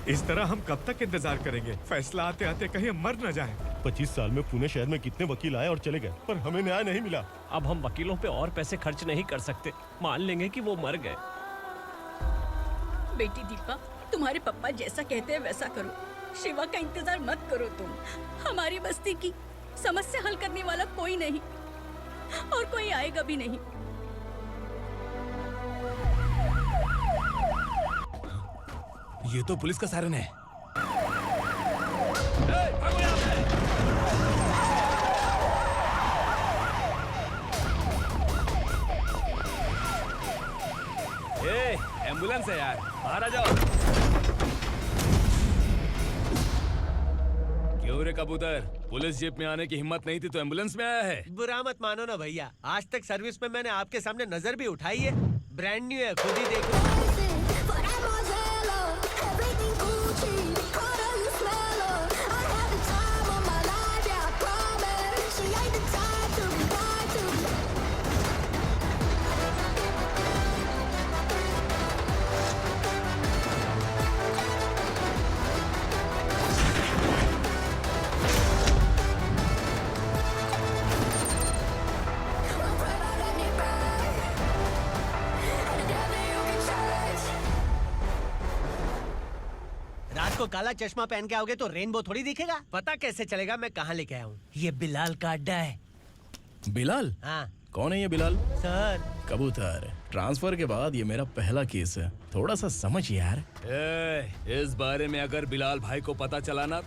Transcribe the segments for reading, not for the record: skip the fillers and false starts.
इस तरह हम कब तक इंतजार करेंगे? फैसला आते आते कहीं हम मर न जाएं। 25 साल में पुणे शहर में कितने वकील आए और चले गए, पर हमें न्याय नहीं मिला। अब हम वकीलों पे और पैसे खर्च नहीं कर सकते। मान लेंगे कि वो मर गए। बेटी दीपा, तुम्हारे पापा जैसा कहते हैं वैसा करो। शिवा का इंतजार मत करो तुम। हमारी बस्ती की समस्या हल करने वाला कोई नहीं और कोई आएगा भी नहीं। ये तो पुलिस का सायरन है। एम्बुलेंस है यार, बाहर आ जाओ। क्यों रे कबूतर, पुलिस जीप में आने की हिम्मत नहीं थी तो एम्बुलेंस में आया है? बुरा मत मानो ना भैया, आज तक सर्विस में मैंने आपके सामने नजर भी उठाई है। ब्रांड न्यू है, खुद ही देखो। रात को काला चश्मा पहन के आओगे तो रेनबो थोड़ी दिखेगा। पता कैसे चलेगा मैं कहाँ लेके आया हूँ? ये बिलाल का अड्डा है। बिलाल? हाँ। कौन है ये बिलाल? सर कबूतर, ट्रांसफर के बाद ये मेरा पहला केस है, थोड़ा सा समझ यार। इस बारे में अगर बिलाल भाई को पता चला ना।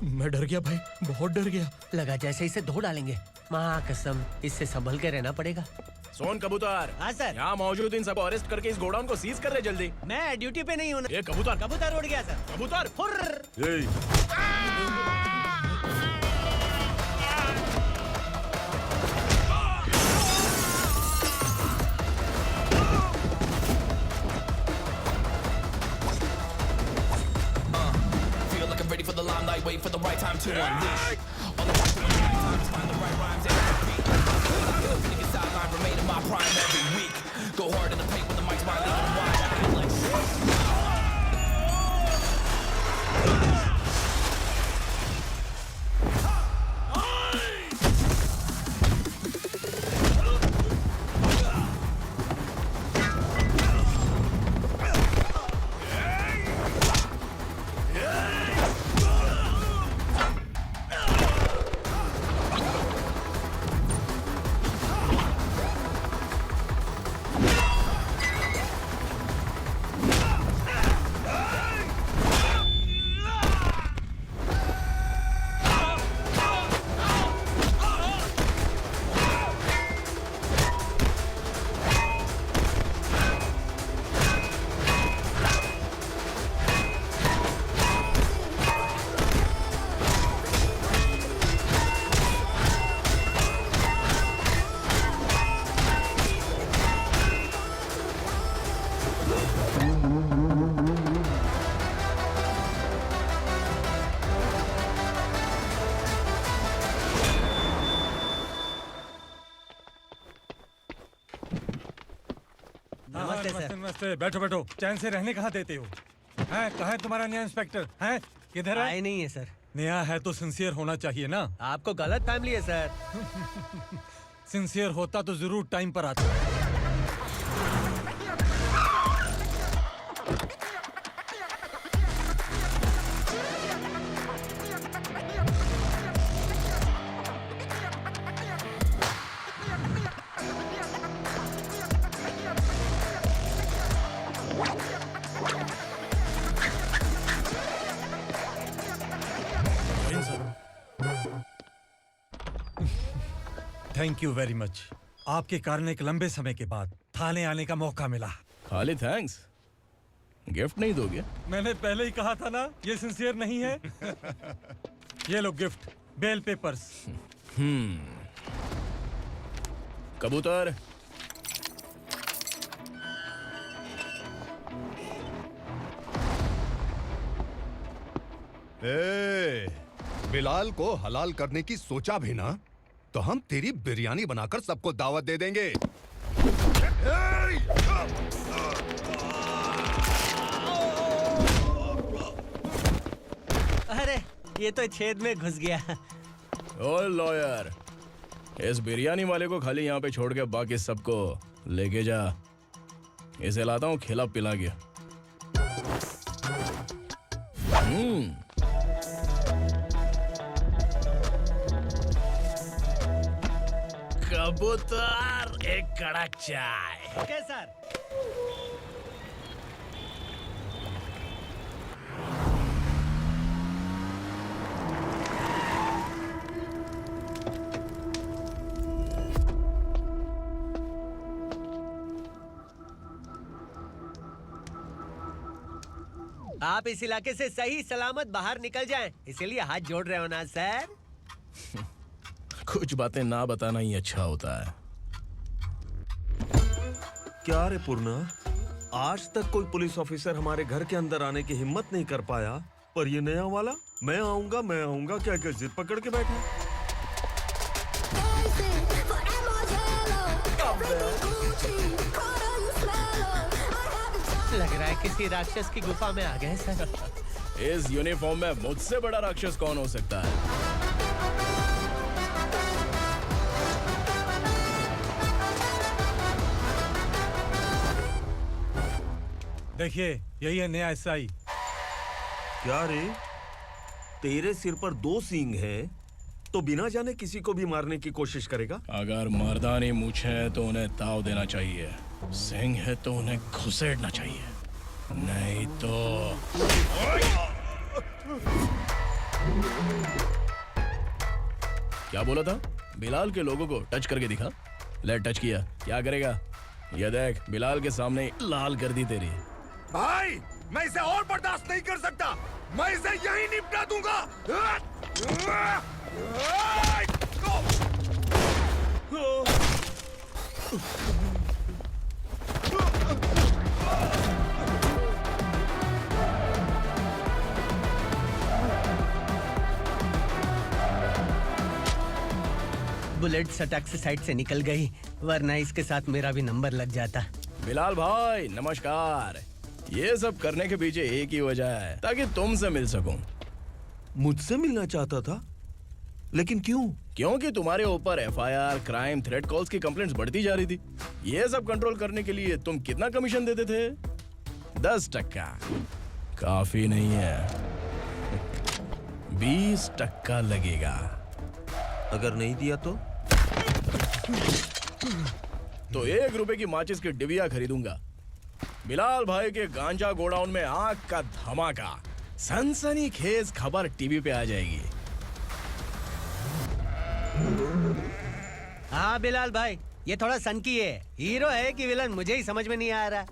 मैं डर गया भाई, बहुत डर गया। लगा जैसे इसे धो डालेंगे। माँ कसम, इससे संभल के रहना पड़ेगा। सोन कबूतर। हाँ सर। यहाँ मौजूद इन सबको अरेस्ट करके इस गोडाउन को सीज कर रहे जल्दी। मैं ड्यूटी पे नहीं हूँ। ये कबूतर। कबूतर उड़ गया सर। कबूतर Feel like I'm ready for the limelight, wait for the right time to unleash. All the time to find the right rhymes and beat. Nigga sideline remain in my prime every week. Go hard in the paint when the mic's wide, leaving them wide. I feel like नमस्ते, बैठो बैठो। चैन से रहने कहाँ देते हो? हैं, कहाँ है तुम्हारा नया इंस्पेक्टर? हैं, किधर है? आए नहीं है सर। नया है तो सिंसियर होना चाहिए ना। आपको गलत फैमिली है सर। सिंसियर होता तो जरूर टाइम पर आता। Thank you very much. आपके कारण एक लंबे समय के बाद थाने आने का मौका मिला। खाली थैंक्स, गिफ्ट नहीं दोगे? मैंने पहले ही कहा था ना, ये सिंसियर नहीं है। ये लो गिफ्ट, बेल पेपर्स। कबूतर, बिलाल को हलाल करने की सोचा भी ना, तो हम तेरी बिरयानी बनाकर सबको दावत दे देंगे। अरे ये तो छेद में घुस गया। ओ लॉयर, इस बिरयानी वाले को खाली यहाँ पे छोड़ के बाकी सबको लेके जा। इसे लाता हूँ खिला पिला के। कबूतर, एक कड़क चाय। Okay sir. आप इस इलाके से सही सलामत बाहर निकल जाएं, इसीलिए हाथ जोड़ रहे हो ना सर? कुछ बातें ना बताना ही अच्छा होता है। क्या रे पूर्णा, आज तक कोई पुलिस ऑफिसर हमारे घर के अंदर आने की हिम्मत नहीं कर पाया, पर ये नया वाला मैं आऊंगा क्या क्या जिद पकड़ के बैठा। लग रहा है किसी राक्षस की गुफा में आ गए सर। इस यूनिफॉर्म में मुझसे बड़ा राक्षस कौन हो सकता है? देखिए, यही है नया एसआई। क्या रे, तेरे सिर पर 2 सींग हैं, तो बिना जाने किसी को भी मारने की कोशिश करेगा? अगर मर्दानी मूंछ है तो उन्हें ताव देना चाहिए, सिंह है तो उन्हें घुसेड़ना चाहिए, नहीं तो। क्या बोला था? बिलाल के लोगों को टच करके दिखा। ले टच किया, क्या करेगा? ये देख, बिलाल के सामने लाल कर दी तेरी। भाई, मैं इसे और बर्दाश्त नहीं कर सकता। मैं इसे यहीं निपटा दूंगा। बुलेट सटक से साइड से निकल गई, वरना इसके साथ मेरा भी नंबर लग जाता। बिलाल भाई नमस्कार। ये सब करने के पीछे एक ही वजह है, ताकि तुमसे मिल सकूं। मुझसे मिलना चाहता था, लेकिन क्यों? क्योंकि तुम्हारे ऊपर एफआईआर, क्राइम, थ्रेट कॉल्स की कंप्लेंट्स बढ़ती जा रही थी। ये सब कंट्रोल करने के लिए तुम कितना कमीशन देते थे? 10%। काफी नहीं है, 20% लगेगा। अगर नहीं दिया तो 1 रुपए की माचिस की डिबिया खरीदूंगा। बिलाल भाई के गांजा गोडाउन में आग का धमाका, सनसनीखेज खबर टीवी पे आ जाएगी। हाँ बिलाल भाई, ये थोड़ा सनकी है। हीरो है कि विलन मुझे ही समझ में नहीं आ रहा,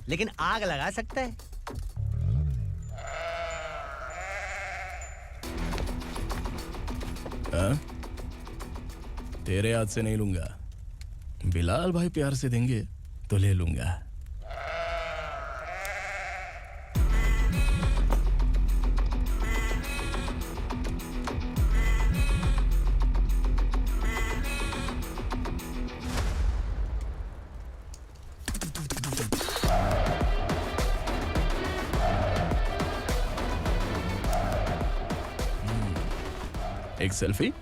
लेकिन आग लगा सकता है। तेरे हाथ से नहीं लूंगा, बिलाल भाई प्यार से देंगे तो ले लूंगा। एक सेल्फी?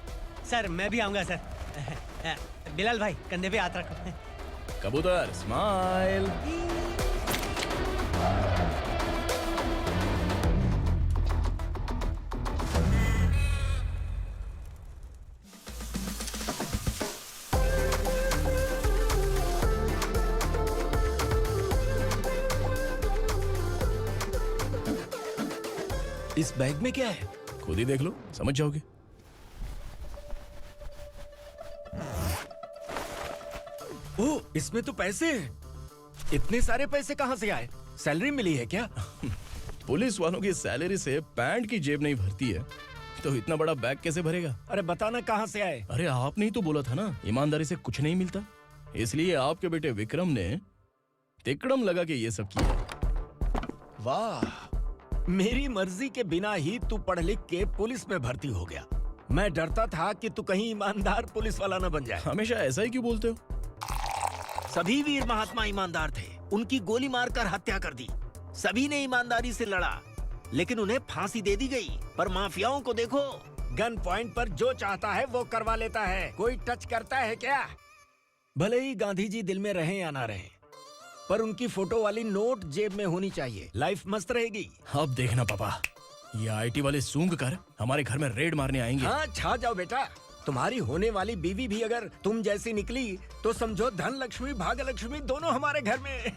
सर मैं भी आऊंगा सर। बिलाल भाई कंधे पे हाथ रखो। कबूतर स्माइल। इस बैग में क्या है? खुद ही देख लो, समझ जाओगे। ओह, इसमें तो पैसे हैं। इतने सारे पैसे कहाँ से आए? सैलरी मिली है क्या? पुलिस वालों की सैलरी से पैंट की जेब नहीं भरती है, तो इतना बड़ा बैग कैसे भरेगा? अरे बताना कहाँ से आए? अरे आपने ही तो बोला था ना, ईमानदारी से कुछ नहीं मिलता, इसलिए आपके बेटे विक्रम ने तिकड़म लगा के ये सब किया। वाह, मेरी मर्जी के बिना ही तू पढ़ लिख के पुलिस में भर्ती हो गया। मैं डरता था कि तू कहीं ईमानदार पुलिस वाला न बन जाए। हमेशा ऐसा ही क्यों बोलते हो? सभी वीर महात्मा ईमानदार थे, उनकी गोली मारकर हत्या कर दी। सभी ने ईमानदारी से लड़ा, लेकिन उन्हें फांसी दे दी गई। पर माफियाओं को देखो, गन पॉइंट पर जो चाहता है वो करवा लेता है। कोई टच करता है क्या? भले ही गांधी जी दिल में रहे या ना रहे, पर उनकी फोटो वाली नोट जेब में होनी चाहिए। लाइफ मस्त रहेगी। अब देखना पापा, ये आईटी वाले सूंघ कर हमारे घर में रेड मारने आएंगे। हाँ, छा जाओ बेटा। तुम्हारी होने वाली बीवी भी अगर तुम जैसी निकली तो समझो धन लक्ष्मी भाग्य लक्ष्मी दोनों हमारे घर में।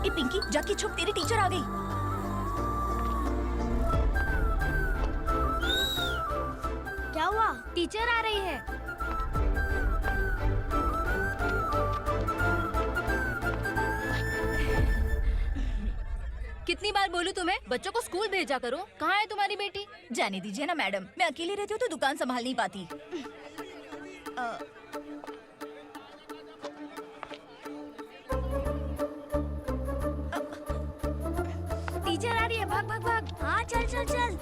पिंकी, जाके छुप, तेरी टीचर आ गई। क्या हुआ? टीचर आ रही है। कितनी बार बोलूं तुम्हें, बच्चों को स्कूल भेजा करो। कहाँ है तुम्हारी बेटी? जाने दीजिए ना मैडम, मैं अकेली रहती हूँ तो दुकान संभाल नहीं पाती। टीचर आ रही है, भाग भाग भाग। हाँ चल चल चल।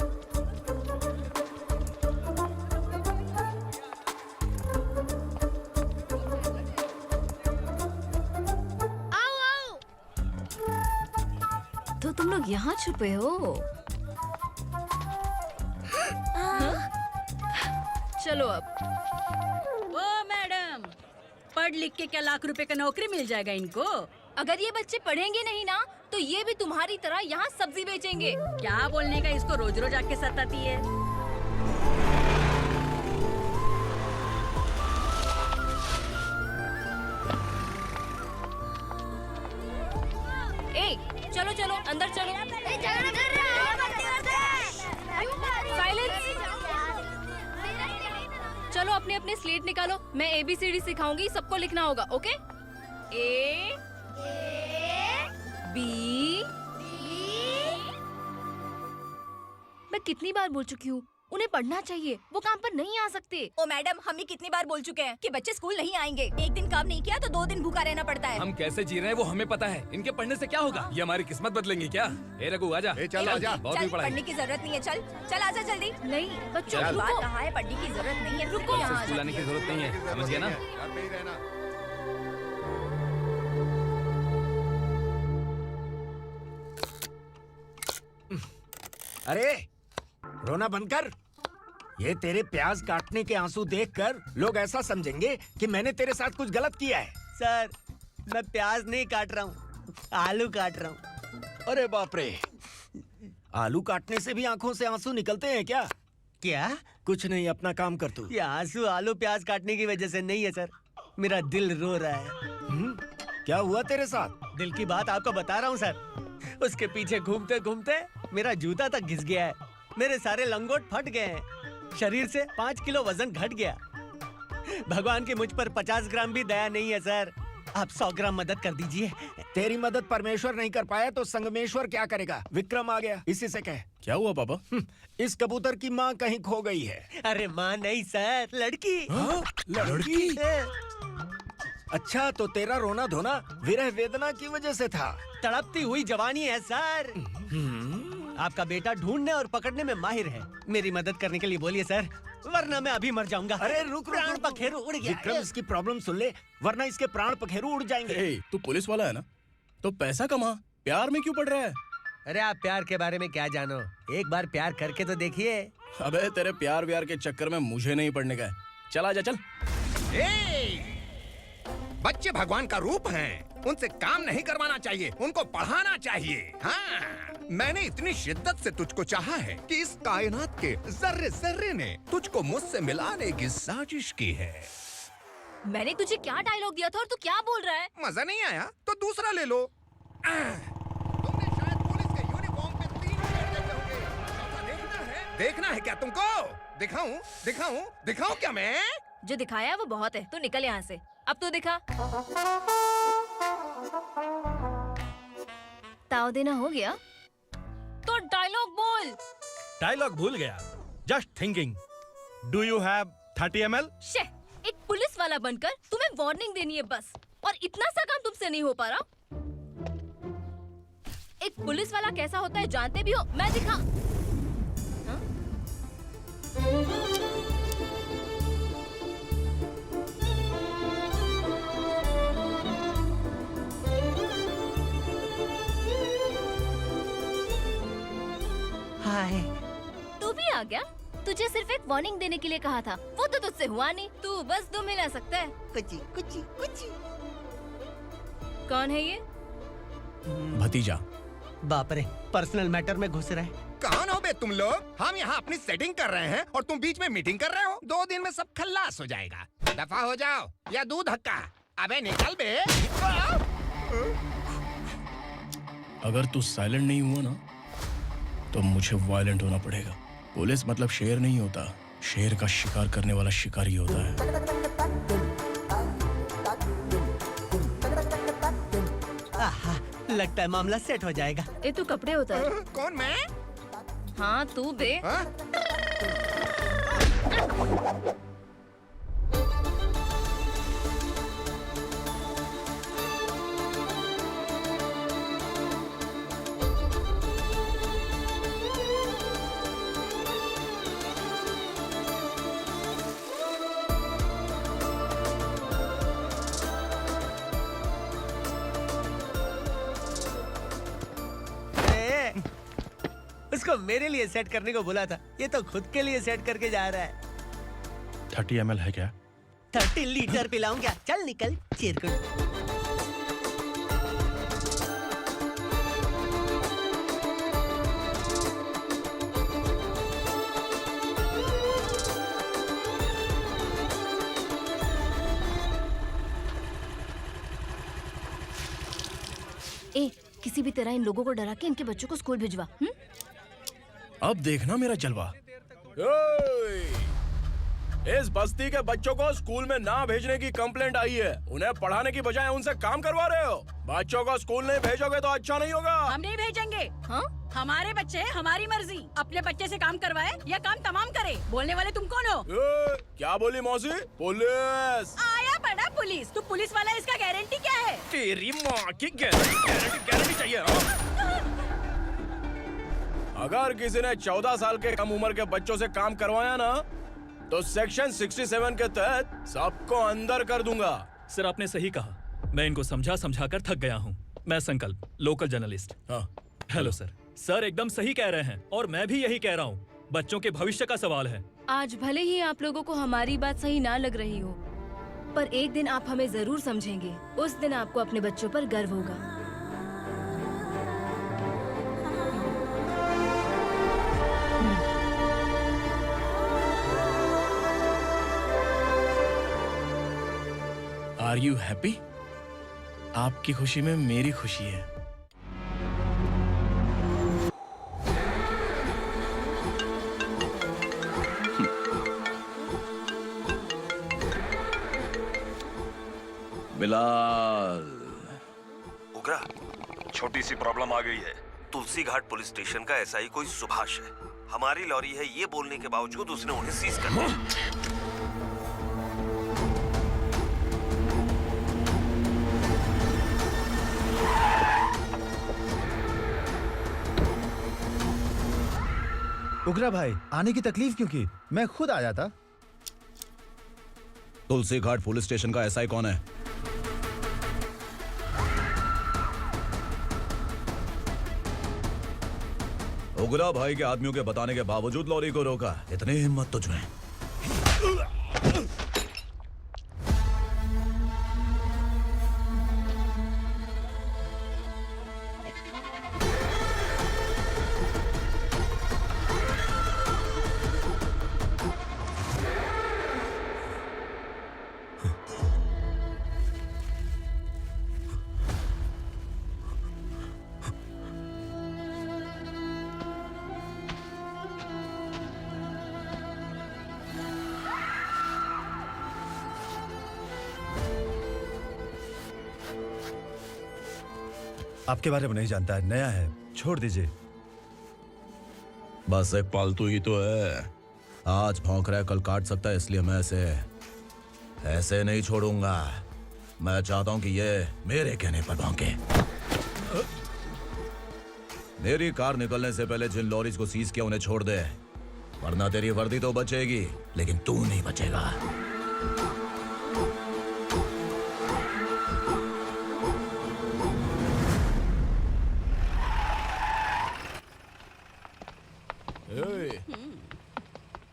आओ आओ। तो तुम लोग यहाँ छुपे हो? चलो अब। ओ मैडम, पढ़ लिख के क्या लाख रुपए का नौकरी मिल जाएगा इनको? अगर ये बच्चे पढ़ेंगे नहीं ना तो ये भी तुम्हारी तरह यहाँ सब्जी बेचेंगे। क्या बोलने का, इसको रोज रोज आके सताती है। ए, चलो चलो अंदर चलो। साइलेंस। चलो अपने अपने स्लेट निकालो, मैं ABCD सिखाऊंगी, सबको लिखना होगा। ओके? A B। मैं कितनी बार बोल चुकी हूँ, उन्हें पढ़ना चाहिए, वो काम पर नहीं आ सकते। ओ मैडम, हम भी कितनी बार बोल चुके हैं कि बच्चे स्कूल नहीं आएंगे। एक दिन काम नहीं किया तो 2 दिन भूखा रहना पड़ता है। हम कैसे जी रहे हैं वो हमें पता है, इनके पढ़ने से क्या होगा? ये हमारी किस्मत बदलेंगे क्या? ए रघु आजा। चल आजा। बहुत भी पढ़ाई। पढ़ने की जरूरत नहीं है, चल चल आजा जल्दी। नहीं बच्चों, बात कहा है, पढ़ने की जरूरत नहीं है। रुको, यहाँ स्कूल आने की जरूरत नहीं है, समझ गया ना? घर में ही रहना। अरे रोना बंद कर। ये तेरे प्याज काटने के आंसू देखकर लोग ऐसा समझेंगे कि मैंने तेरे साथ कुछ गलत किया है। सर, मैं प्याज नहीं काट रहा हूँ, आलू काट रहा हूँ। अरे बाप रे, आलू काटने से भी आंखों से आंसू निकलते हैं क्या? क्या? कुछ नहीं, अपना काम कर तू। ये आंसू आलू प्याज काटने की वजह से नहीं है सर, मेरा दिल रो रहा है। क्या हुआ तेरे साथ? दिल की बात आपको बता रहा हूँ सर। उसके पीछे घूमते घूमते मेरा जूता तक घिस गया है, मेरे सारे लंगोट फट गए हैं, शरीर से 5 किलो वजन घट गया। भगवान की मुझ पर 50 ग्राम भी दया नहीं है सर, आप 100 ग्राम मदद कर दीजिए। तेरी मदद परमेश्वर नहीं कर पाया तो संगमेश्वर क्या करेगा? विक्रम आ गया, इसी से कह। क्या हुआ पापा? इस कबूतर की माँ कहीं खो गई है। अरे माँ नहीं सर, लड़की। लड़की? अच्छा, तो तेरा रोना धोना विरह वेदना की वजह से था। तड़पती हुई जवानी है सर। आपका बेटा ढूंढने और पकड़ने में माहिर है, मेरी मदद करने के लिए बोलिए सर, वरना मैं अभी मर जाऊंगा। अरे रुक रुक, प्राण पखेरु उड़ गया। विक्रम, इसकी प्रॉब्लम सुन ले, वरना इसके प्राण पखेरु उड़ जाएंगे। तू पुलिस वाला है ना, तो पैसा कमा, प्यार में क्यों पड़ रहा है? अरे आप प्यार के बारे में क्या जानो, एक बार प्यार करके तो देखिए। अबे तेरे प्यार व्यार के चक्कर में मुझे नहीं पड़ने का है, चल आजा चल। बच्चे भगवान का रूप हैं, उनसे काम नहीं करवाना चाहिए, उनको पढ़ाना चाहिए। हाँ, मैंने इतनी शिद्दत से तुझको चाहा है कि इस कायनात के जर्रे जर्रे ने तुझको मुझसे मिलाने की साजिश की है। मैंने तुझे क्या डायलॉग दिया था और तू क्या बोल रहा है? मजा नहीं आया तो दूसरा ले लो। तुमने शायद पुलिस के यूनिफॉर्म पे 3 शेर देखे होंगे। चौथा देखना है क्या तुमको? दिखाऊं दिखाऊं दिखाऊं क्या मैं? जो दिखाया वो बहुत है, तू निकल यहाँ से। अब तू दिखा। ताव देना हो गया? डायलॉग बोल। डायलॉग भूल गया। Just thinking. Do you have 30 ml? शे, एक पुलिस वाला बनकर तुम्हें वार्निंग देनी है बस, और इतना सा काम तुमसे नहीं हो पा रहा। एक पुलिस वाला कैसा होता है जानते भी हो? मैं दिखा। हाँ? हाय। तू भी आ गया? तुझे सिर्फ एक वार्निंग देने के लिए कहा था, वो तो तुझसे हुआ नहीं। तू बस दुम हिला सकता है। कुची कुची कुची। कौन है ये? भतीजा। बाप रे, पर्सनल मैटर में घुस रहे। कौन हो बे तुम लोग? हम यहाँ अपनी सेटिंग कर रहे हैं और तुम बीच में मीटिंग कर रहे हो। 2 दिन में सब खल्लास हो जाएगा। दफा हो जाओ या दूध हक्का। अबे निकल बे। अगर तू साइलेंट नहीं हुआ ना तो मुझे वायलेंट होना पड़ेगा। पुलिस मतलब शेर नहीं होता, शेर का शिकार करने वाला शिकारी होता है। आहा, लगता है मामला सेट हो जाएगा। ये तू कपड़े उतार। कौन मैं? हाँ तू बे। हाँ? उसको मेरे लिए सेट करने को बोला था, ये तो खुद के लिए सेट करके जा रहा है। 30 ml है क्या? 30 लीटर पिलाऊं क्या? चल निकल चिरकुट। ए, किसी भी तरह इन लोगों को डरा के इनके बच्चों को स्कूल भिजवा। अब देखना मेरा जलवा। इस बस्ती के बच्चों को स्कूल में ना भेजने की कंप्लेंट आई है। उन्हें पढ़ाने की बजाय उनसे काम करवा रहे हो। बच्चों को स्कूल नहीं भेजोगे तो अच्छा नहीं होगा। हम नहीं भेजेंगे। हाँ? हमारे बच्चे, हमारी मर्जी। अपने बच्चे से काम करवाए या काम तमाम करे। बोलने वाले तुम कौन हो? क्या बोली मौसी? पुलिस आया बड़ा पुलिस। तू पुलिस वाला, इसका गारंटी क्या है? तेरी माँ की गारंटी चाहिए। अगर किसी ने 14 साल के कम उम्र के बच्चों से काम करवाया ना तो सेक्शन 67 के तहत सबको अंदर कर दूंगा। सर आपने सही कहा। मैं इनको समझा कर थक गया हूँ। मैं संकल्प, लोकल जर्नलिस्ट। हाँ। Hello sir. सर एकदम सही कह रहे हैं और मैं भी यही कह रहा हूँ। बच्चों के भविष्य का सवाल है। आज भले ही आप लोगों को हमारी बात सही ना लग रही हो, पर एक दिन आप हमें जरूर समझेंगे। उस दिन आपको अपने बच्चों पर गर्व होगा। Are you happy? आपकी खुशी में मेरी खुशी है। बिलाल। उगरा, छोटी सी प्रॉब्लम आ गई है। तुलसी घाट पुलिस स्टेशन का एसआई कोई सुभाष है। हमारी लॉरी है ये बोलने के बावजूद उसने उन्हें सीज कर दिया। उगरा भाई, आने की तकलीफ क्यों की? मैं खुद आ जाता। तुलसी घाट पुलिस स्टेशन का एसआई कौन है? उगरा भाई के आदमियों के बताने के बावजूद लॉरी को रोका। इतनी हिम्मत तुझमें? आपके बारे में नहीं जानता है, नया है, छोड़ दीजिए। बस एक पालतू ही तो है। आज भौंक रहा है, कल काट सकता है, इसलिए मैं ऐसे नहीं छोड़ूंगा। मैं चाहता हूं कि ये मेरे कहने पर भौंके। मेरी कार निकलने से पहले जिन लॉरीज को सीज किया उन्हें छोड़ दे, वरना तेरी वर्दी तो बचेगी लेकिन तू नहीं बचेगा।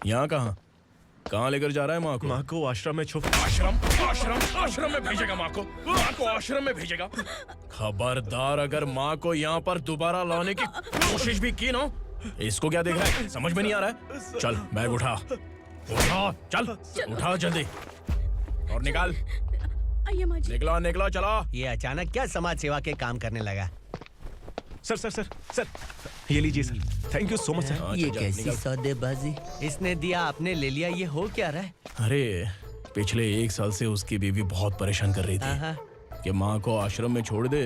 यहाँ कहाँ लेकर जा रहा है माँ को आश्रम में छुप। आश्रम में भेजेगा माँ को आश्रम में भेजेगा। खबरदार, अगर माँ को यहाँ पर दोबारा लाने की कोशिश भी की ना, इसको क्या देख रहा है, समझ में नहीं आ रहा है। चल बैग उठा, चल उठा जल्दी और निकाल। निकला चला। ये अचानक क्या समाज सेवा के काम करने लगा? सर ये लीजिए sir, thank you so much sir. ये कैसी सौदेबाजी? इसने दिया, आपने ले लिया, ये हो क्या रहा है? अरे पिछले 1 साल से उसकी बीवी बहुत परेशान कर रही थी कि माँ को आश्रम में छोड़ दे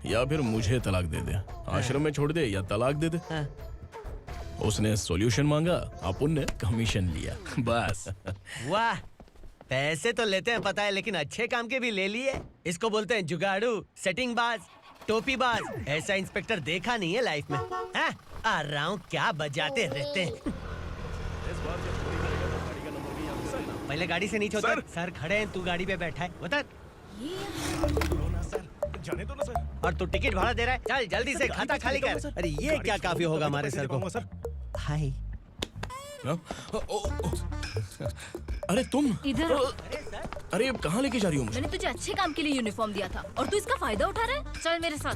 या फिर मुझे तलाक दे दे। आश्रम में छोड़ दे या तलाक दे दे। उसने सॉल्यूशन मांगा, अपन ने कमीशन लिया, बस। वाह, पैसे तो लेते हैं पता है, लेकिन अच्छे काम के भी ले लिए। इसको बोलते हैं जुगाड़ू, सेटिंग बाज, टोपी बाज। ऐसा इंस्पेक्टर देखा नहीं है लाइफ में। हाँ? आ रहा हूँ, क्या बजाते रहते हैं। पहले गाड़ी से नीचे उतर। सर खड़े हैं, तू गाड़ी पे बैठा है, उतर। जाने दो ना सर। और तू टिकट भाड़ा दे रहा है, चल जल्दी से खाता खाली कर। अरे ये क्या काफी होगा हमारे सर को। हाय। अरे तुम इधर। अरे अब कहाँ लेके जा रही हो मुझे? मैंने तुझे अच्छे काम के लिए यूनिफॉर्म दिया था और तू इसका फायदा उठा रहा है। चल मेरे साथ।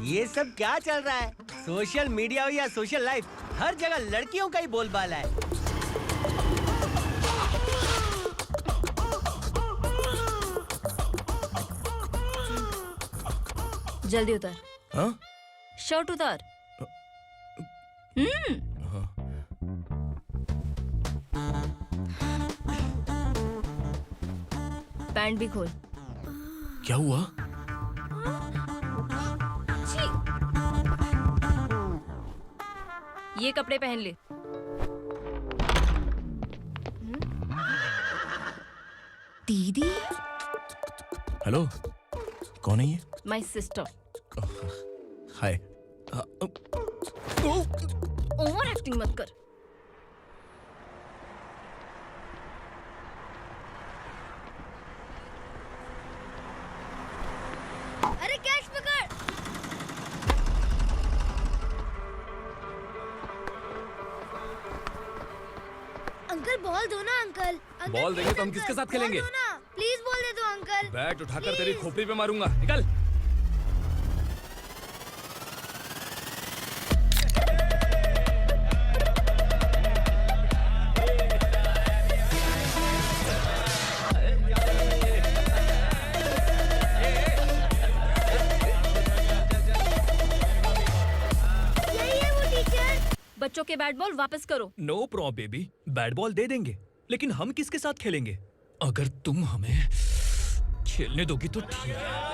ये सब क्या चल रहा है? सोशल मीडिया हो या सोशल लाइफ, हर जगह लड़कियों का ही बोलबाला है। जल्दी उतर। हाँ? शर्ट उतार। पैंट भी खोल। क्या हुआ? ये कपड़े पहन ले। दीदी। हेलो, कौन है ये? My sister. Hi. Over acting मत कर। अरे कैच पकड़। अंकल बॉल दो ना अंकल। बॉल देंगे तो हम किसके साथ खेलेंगे? प्लीज बॉल दे दो अंकल। बैट उठाकर तेरी खोपड़ी पे मारूंगा, निकल। बच्चों के बैट बॉल वापस करो। No problem baby, bat ball दे देंगे, लेकिन हम किसके साथ खेलेंगे? अगर तुम हमें खेलने दोगी तो ठीक है।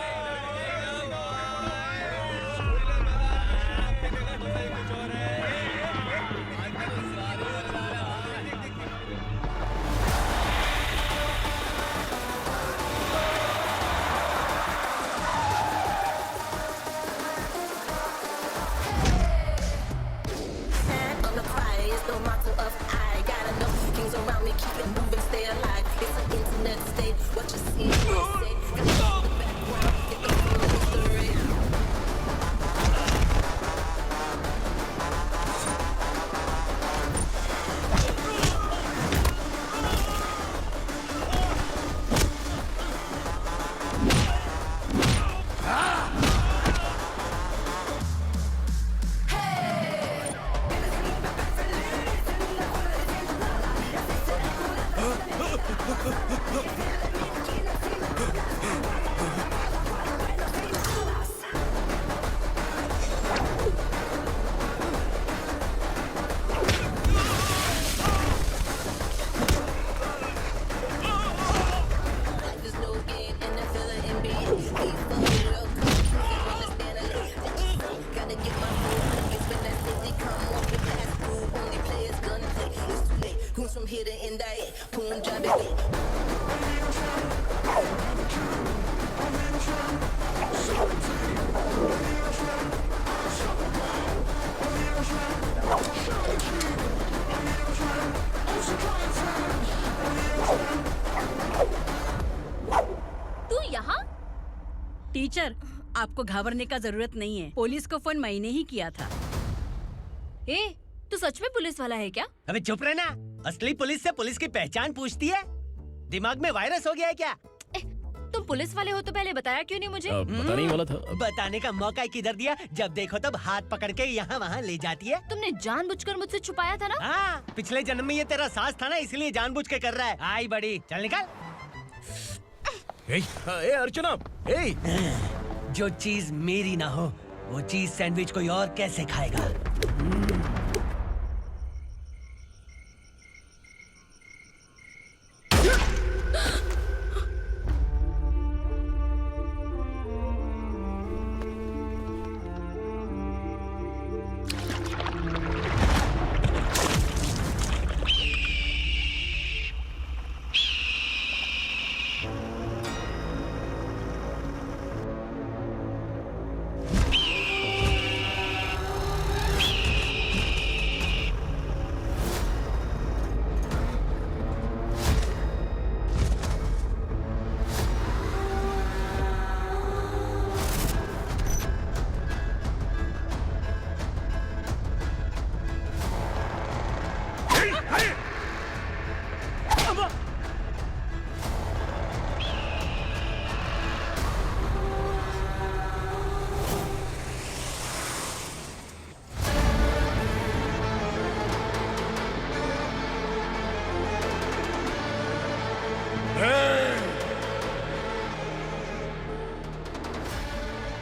hit it in that Punjabi. तू यहाँ? टीचर, आपको घबराने का जरूरत नहीं है। पुलिस को फोन मैंने ही किया था। ए, तू सच में पुलिस वाला है क्या? अबे चुप रहना। असली पुलिस से पुलिस की पहचान पूछती है? दिमाग में वायरस हो गया है क्या? तुम पुलिस वाले हो तो पहले बताया क्यों नहीं मुझे? बताने ही वाला था। बताने का मौका किधर दिया? जब देखो तब हाथ पकड़ के यहाँ वहाँ ले जाती है। तुमने जानबूझकर मुझसे छुपाया था ना? हाँ, पिछले जन्म में ये तेरा सास था ना, इसलिए जानबूझ के कर रहा है। आई बड़ी, चल निकल। ए अर्चना, ए! जो चीज मेरी ना हो, वो चीज सैंडविच कोई और कैसे खाएगा?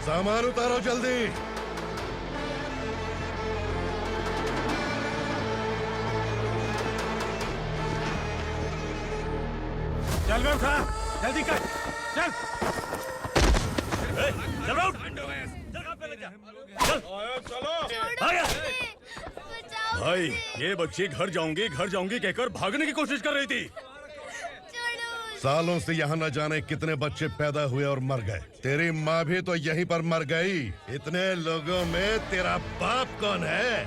सामान उतारो जल्दी। चल बे उठा, जल्दी कर, चल। चल आउट। भाई, ये बच्ची घर जाऊंगी कहकर भागने की कोशिश कर रही थी। सालों से यहाँ न जाने कितने बच्चे पैदा हुए और मर गए। तेरी माँ भी तो यहीं पर मर गई। इतने लोगों में तेरा बाप कौन है?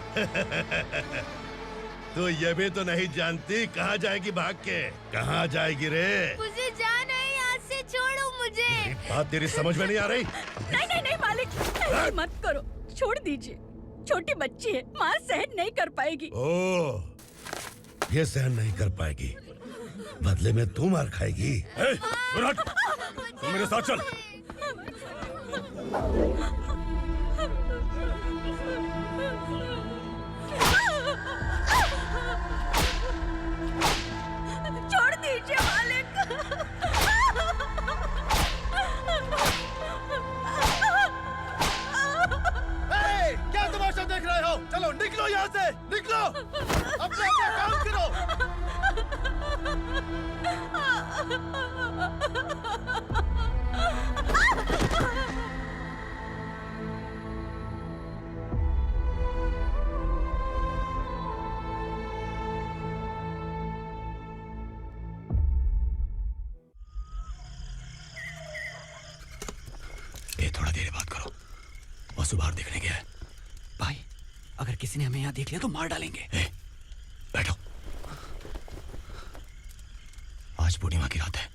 तू ये भी तो नहीं जानती कहाँ जाएगी भाग के? कहाँ जाएगी रे? मुझे जाना है, यहाँ से छोड़ो मुझे। बात तेरी समझ में नहीं आ रही? नहीं मालिक, ऐसे मत करो, छोड़ दीजिए। छोटी बच्ची है, माँ सहन नहीं कर पाएगी। ओह, ये सहन नहीं कर पाएगी। बदले में तू मार खाएगी। तू मेरे साथ चल। छोड़ दीजिए मालिक। क्या तमाशा देख रहे हो? चलो निकलो यहाँ से, निकलो। अपना काम करो। ए, थोड़ा देर बात करो। वसु बाहर देखने गया है। भाई, अगर किसी ने हमें यहाँ देख लिया तो मार डालेंगे। बैठो। आज पूर्णिमा की रात है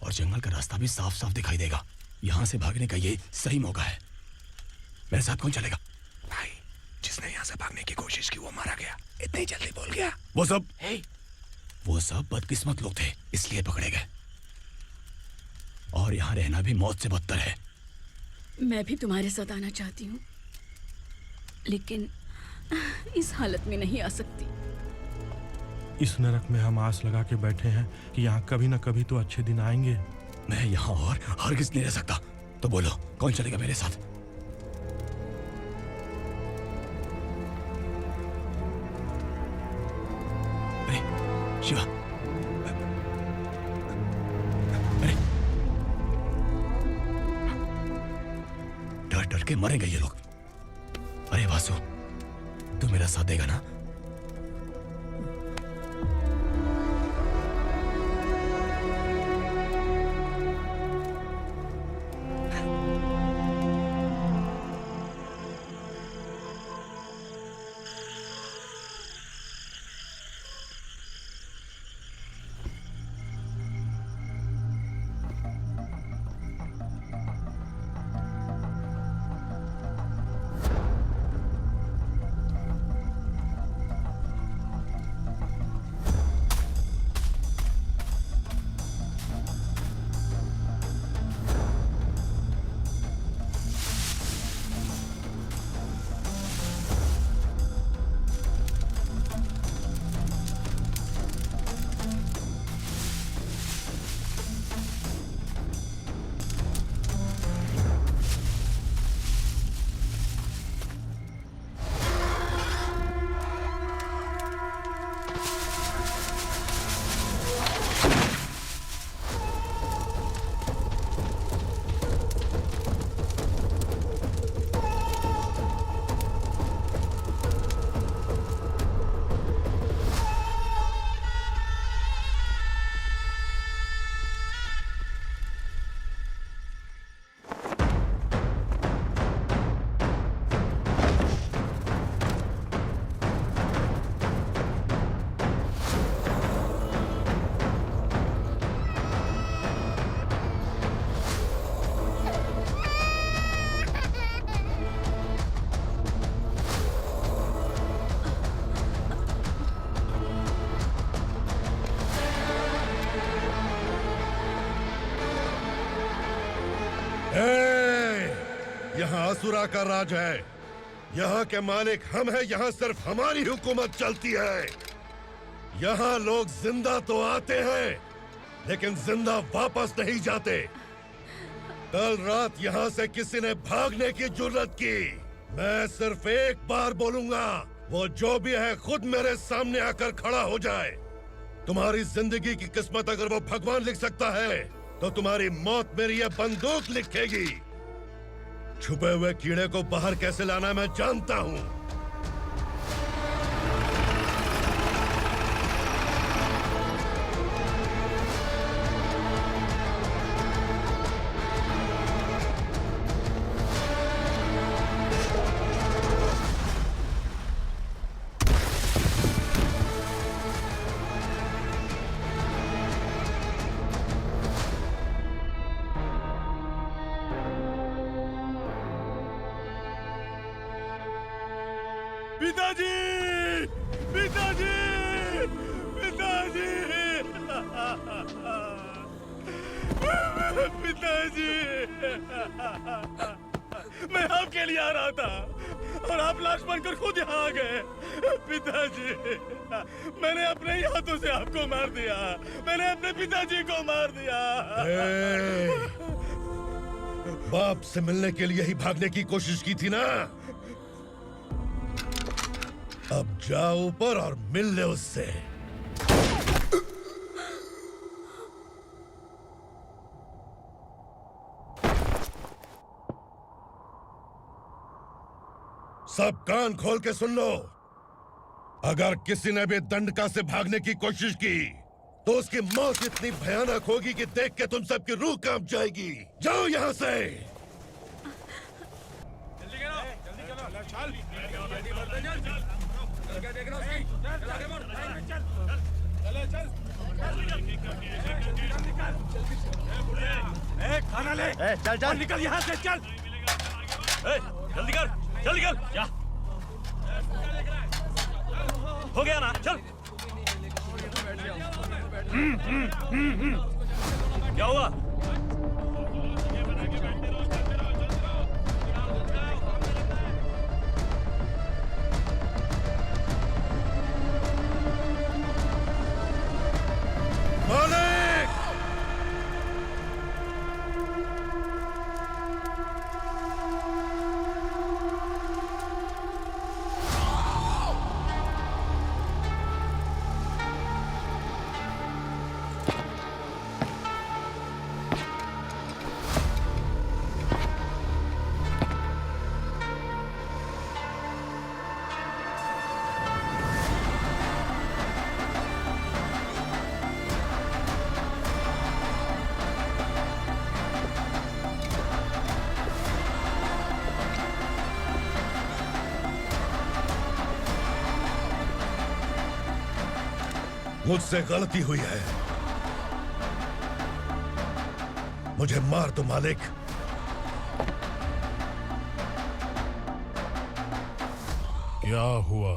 और जंगल का रास्ता भी साफ साफ दिखाई देगा। यहाँ से भागने का ये सही मौका है। मेरे साथ कौन चलेगा? भाई, जिसने यहाँ से भागने की कोशिश की वो मारा गया। इतनी जल्दी बोल गया। वो सब बदकिस्मत लोग थे, इसलिए पकड़े गए। और यहाँ रहना भी मौत से बदतर है। मैं भी तुम्हारे साथ आना चाहती हूँ, लेकिन इस हालत में नहीं आ सकती। इस नरक में हम आस लगा के बैठे हैं कि यहाँ कभी न कभी तो अच्छे दिन आएंगे। मैं यहाँ और हरगिज़ नहीं रह सकता। तो बोलो, कौन चलेगा मेरे साथ? अरे शिवा, अरे डर डर के मरेंगे ये लोग। अरे वासु, तू मेरा साथ देगा ना? यहाँ असुरा का राज है। यहाँ के मालिक हम हैं, यहाँ सिर्फ हमारी हुकूमत चलती है। यहाँ लोग जिंदा तो आते हैं लेकिन जिंदा वापस नहीं जाते। कल रात यहाँ से किसी ने भागने की जुर्रत की, मैं सिर्फ एक बार बोलूंगा, वो जो भी है खुद मेरे सामने आकर खड़ा हो जाए। तुम्हारी जिंदगी की किस्मत अगर वो भगवान लिख सकता है तो तुम्हारी मौत मेरी ये बंदूक लिखेगी। छुपे हुए कीड़े को बाहर कैसे लाना मैं जानता हूँ। पिताजी, पिताजी, पिताजी, पिताजी, मैं आपके लिए आ रहा था और आप लाश बनकर खुद यहाँ आ गए। पिताजी, मैंने अपने ही हाथों से आपको मार दिया। मैंने अपने पिताजी को मार दिया। बाप से मिलने के लिए ही भागने की कोशिश की थी ना? अब जाओ ऊपर और मिल ले उससे। सब कान खोल के सुन लो। अगर किसी ने भी दंडका से भागने की कोशिश की तो उसकी मौत इतनी भयानक होगी कि देख के तुम सबकी रूह कांप जाएगी। जाओ यहाँ से। खाना ले। चल चल निकल यहाँ से, चल। जल्दी कर, जल्दी कर। क्या हो गया ना? चल। क्या हुआ? मालिक! मुझसे गलती हुई है, मुझे मार दो मालिक। क्या हुआ?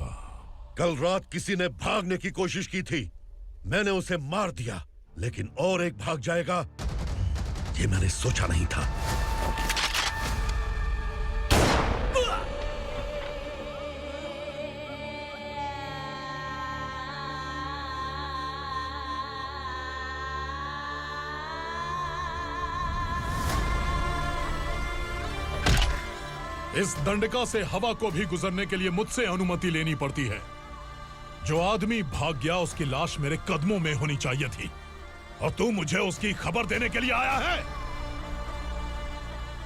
कल रात किसी ने भागने की कोशिश की थी, मैंने उसे मार दिया, लेकिन और एक भाग जाएगा ये मैंने सोचा नहीं था। इस दंडका से हवा को भी गुजरने के लिए मुझसे अनुमति लेनी पड़ती है। जो आदमी भाग गया उसकी लाश मेरे कदमों में होनी चाहिए थी, और तू मुझे उसकी खबर देने के लिए आया है।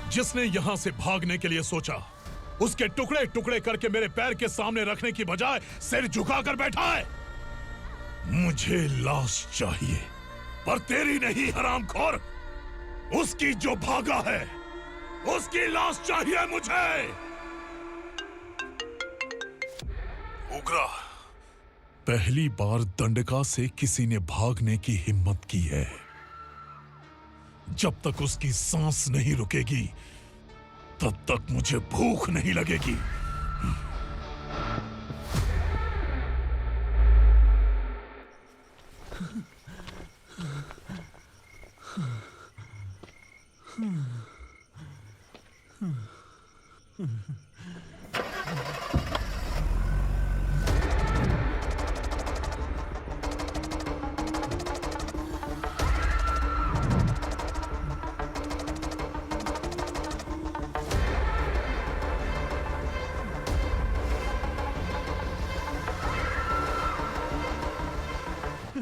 जिसने यहां से भागने के लिए सोचा उसके टुकड़े टुकड़े करके मेरे पैर के सामने रखने की बजाय सिर झुकाकर बैठा है। मुझे लाश चाहिए, पर तेरी नहीं हरामखोर, उसकी जो भागा है उसकी लाश चाहिए मुझे। उग्रा, पहली बार दंडका से किसी ने भागने की हिम्मत की है। जब तक उसकी सांस नहीं रुकेगी तब तक मुझे भूख नहीं लगेगी।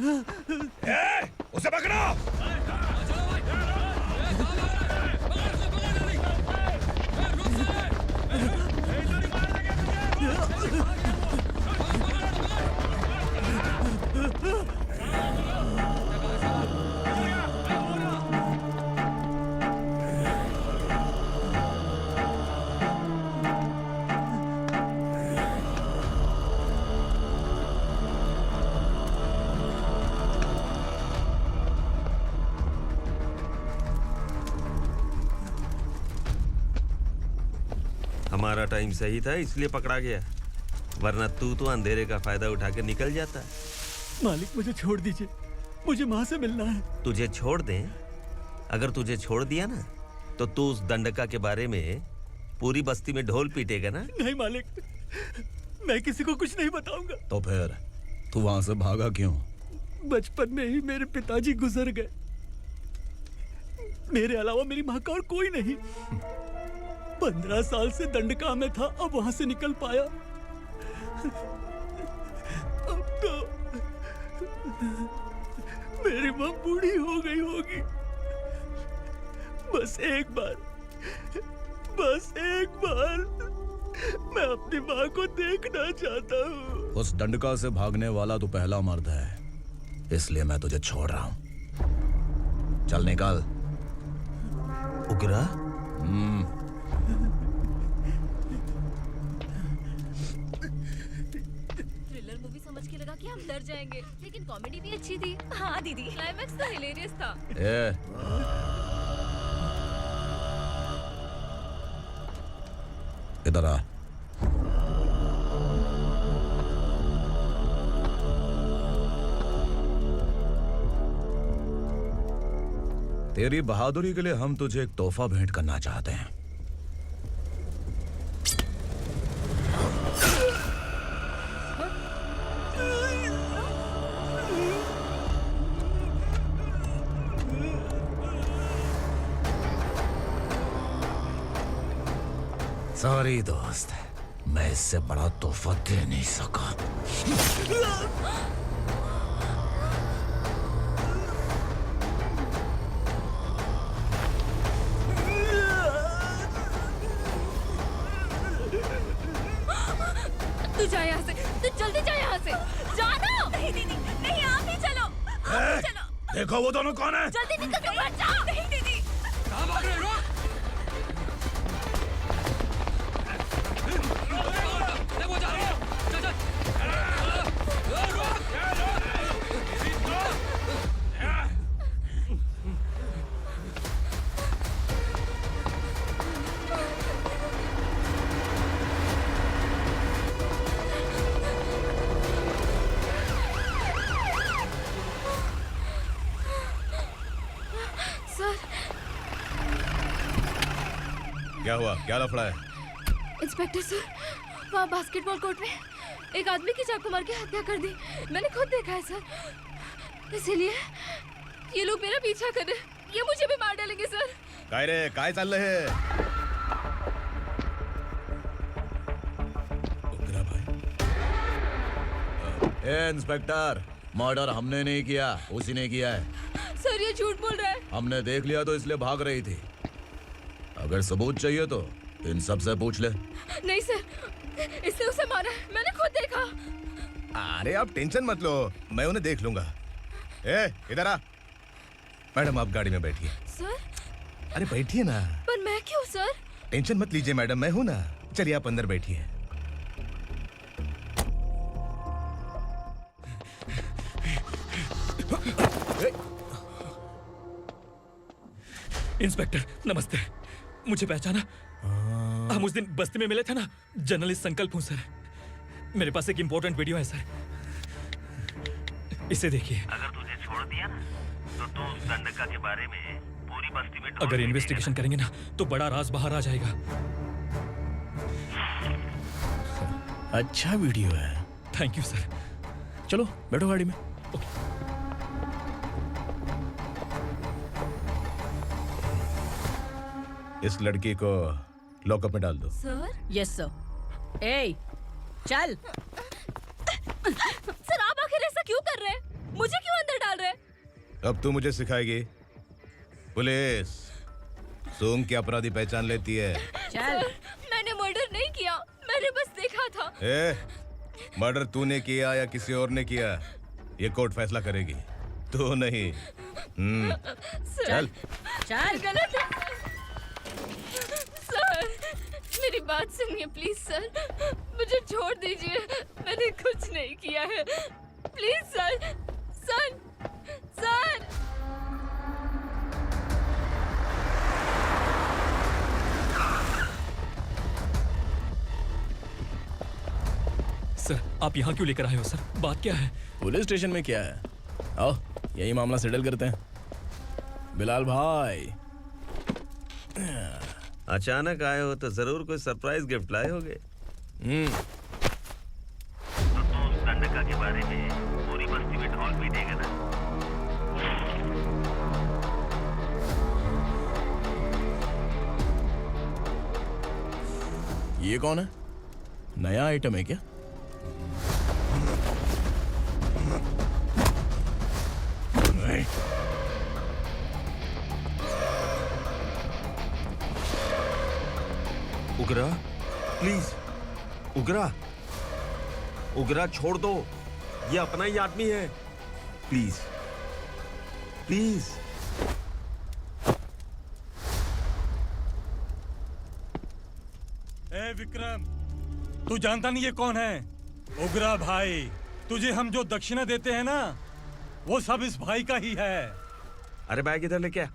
उसे पकड़ो। हमारा टाइम सही था इसलिए पकड़ा गया, वरना तू तो अंधेरे का फायदा उठा के निकल जाता। मालिक मुझे छोड़ दीजिए, मुझे माँ से मिलना है। तुझे छोड़ दें? अगर तुझे छोड़ दिया ना तो तू उस दंडका के बारे में पूरी बस्ती में ढोल पीटेगा ना। नहीं मालिक, मैं किसी को कुछ नहीं बताऊंगा। तो फिर तू वहां से भागा क्यों? बचपन में ही मेरे पिताजी गुजर गए, मेरे अलावा मेरी माँ का और कोई नहीं। 15 साल से दंडका में था, अब वहां से निकल पाया। अब तो मेरी माँ बूढ़ी हो गई होगी। बस एक बार मैं अपनी माँ को देखना चाहता हूँ। उस दंडका से भागने वाला तू पहला मर्द है, इसलिए मैं तुझे छोड़ रहा हूँ। चल निकल। उग्रा? थ्रिलर मूवी समझ के लगा कि हम डर जाएंगे, लेकिन कॉमेडी भी अच्छी थी। हाँ दीदी, क्लाइमैक्स तो हिलेरियस था। इधर आ। तेरी बहादुरी के लिए हम तुझे एक तोहफा भेंट करना चाहते हैं। सॉरी दोस्त, मैं इससे बड़ा तोहफा दे नहीं सका। तू जा यहाँ से, तू जल्दी जा यहाँ से। जानो। नहीं दीदी, नहीं, आप ही चलो। आप ही चलो। देखो वो दोनों कौन है? जल्दी निकल के मत जाओ। नहीं दीदी। कहाँ भाग रहे हो? क्या हुआ? क्या लफड़ा है? इंस्पेक्टर सर, वहाँ बास्केटबॉल कोर्ट में एक आदमी की चाकू मार के हत्या कर दी। मैंने खुद देखा है सर, इसीलिए ये लोग मेरा पीछा कर रहे हैं। ये मुझे भी मार डालेंगे सर। काय रे, काय चाललंय हे? उग्रा भाई। ए इंस्पेक्टर, मर्डर हमने नहीं किया, उसी ने किया है। सर ये झूठ बोल रहा है। हमने देख लिया तो इसलिए भाग रही थी। अगर सबूत चाहिए तो इन सब से पूछ ले। नहीं सर, इसने उसे मारा है, मैंने खुद देखा। अरे आप टेंशन मत लो, मैं उन्हें देख लूंगा। ए, इधर आ। मैडम आप गाड़ी में बैठिए। सर? अरे बैठिए ना। पर मैं क्यों सर? टेंशन मत लीजिए मैडम, मैं हूं ना। चलिए आप अंदर बैठिए। इंस्पेक्टर नमस्ते, मुझे पहचाना? हम उस दिन बस्ती में मिले थे ना। जर्नलिस्ट संकल्प हूँ सर। मेरे पास एक इम्पोर्टेंट वीडियो है सर, इसे देखिए। अगर तुझे छोड़ दिया ना तो तू उस दंडका के बारे में पूरी बस्ती में अगर इन्वेस्टिगेशन करेंगे ना तो बड़ा राज बाहर आ जाएगा। अच्छा वीडियो है। Thank you sir. चलो बैठो गाड़ी में। इस लड़की को लॉकअप में डाल दो। सर? Yes sir. ए, चल। सर आप आखिर ऐसा क्यों कर रहे हैं? मुझे क्यों अब तू मुझे सिखाएगी? पुलिस सूंघ के अपराधी पहचान लेती है। चल। मैंने मर्डर नहीं किया, मैंने बस देखा था। मर्डर तूने किया या किसी और ने किया, ये कोर्ट फैसला करेगी, तू नहीं। चल चल। गलत है। सर, मेरी बात सुनिए प्लीज सर, मुझे छोड़ दीजिए, मैंने कुछ नहीं किया है, please sir. Sir, sir. Sir, आप यहाँ क्यों लेकर आए हो सर? बात क्या है? पुलिस स्टेशन में क्या है? आओ यही मामला सेटल करते हैं। बिलाल भाई, अचानक आए हो तो जरूर कोई सरप्राइज गिफ्ट लाए होगे। गंडका के बारे में पूरी बस्ती में ढोल पीटेगा ना। ये कौन है? नया आइटम है क्या? उगरा, प्लीज उगरा, उगरा छोड़ दो, ये अपना ही आदमी है, प्लीज प्लीज। ए विक्रम, तू जानता नहीं ये कौन है? उगरा भाई, तुझे हम जो दक्षिणा देते हैं ना, वो सब इस भाई का ही है। अरे बैग इधर लेके आ।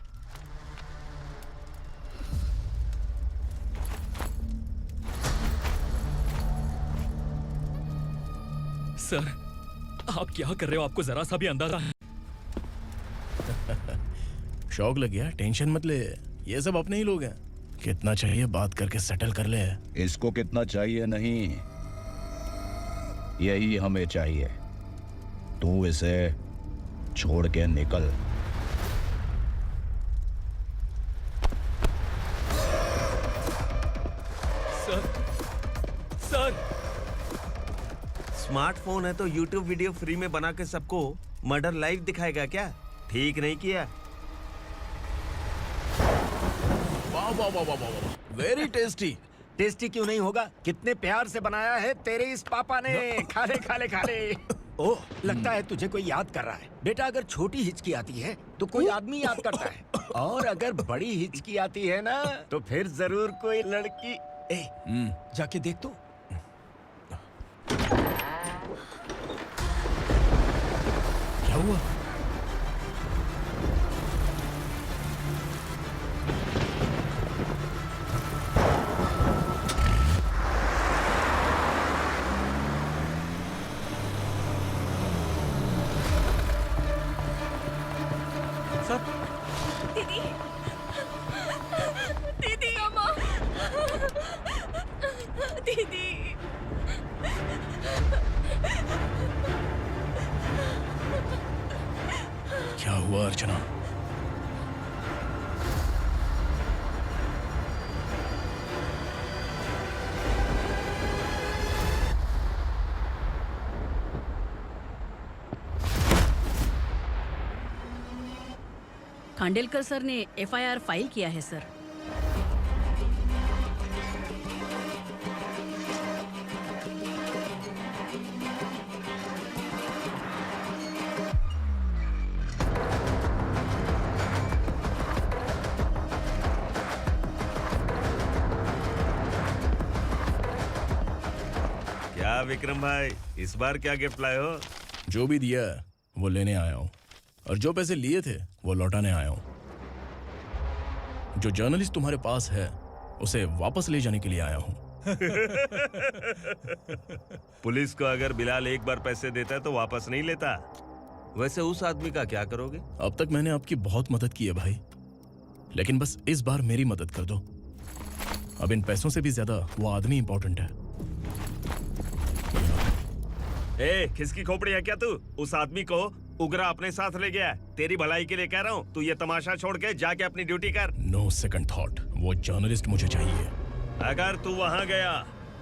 सर, आप क्या कर रहे हो? आपको जरा सा भी अंदाजा है? शौक लग गया? टेंशन मत ले, ये सब अपने ही लोग हैं। कितना चाहिए बात करके सेटल कर ले। इसको कितना चाहिए नहीं, यही हमें चाहिए। तू इसे छोड़ के निकल। सर, स्मार्टफोन है तो YouTube वीडियो फ्री में बना के सबको मर्डर लाइव दिखाएगा क्या? ठीक नहीं किया। वाह वाह वाह वाह वाह, वेरी टेस्टी। टेस्टी क्यों नहीं होगा? कितने प्यार से बनाया है तेरे इस पापा ने। खा ले खा ले खा ले। ओह, लगता है तुझे कोई याद कर रहा है। बेटा, अगर छोटी हिचकी आती है तो कोई आदमी याद करता है, और अगर बड़ी हिचकी आती है ना तो फिर जरूर कोई लड़की। जाके देख तो। क्या हुआ? दीदी, दीदी, अम्मा, दीदी। क्या हुआ अर्चना? खांडेलकर सर ने एफआईआर फाइल किया है सर। क्या विक्रम भाई, इस बार क्या गिफ्ट लाए हो? जो भी दिया है वो लेने आया हूं, और जो पैसे लिए थे वो लौटाने आया हूं। जो जर्नलिस्ट तुम्हारे पास है उसे वापस ले जाने के लिए आया हूं। पुलिस को अगर बिलाल एक बार पैसे देता है तो वापस नहीं लेता। वैसे उस आदमी का क्या करोगे? अब तक मैंने आपकी बहुत मदद की है भाई, लेकिन बस इस बार मेरी मदद कर दो। अब इन पैसों से भी ज्यादा वो आदमी इंपॉर्टेंट है। ए, किसकी खोपड़ी है क्या तू? उस आदमी को उगरा अपने साथ ले गया है। तेरी भलाई के लिए कह रहा हूँ, तू ये तमाशा छोड़ के जाके अपनी ड्यूटी कर। नो सेकंड थॉट, वो जर्नलिस्ट मुझे चाहिए। अगर तू वहाँ गया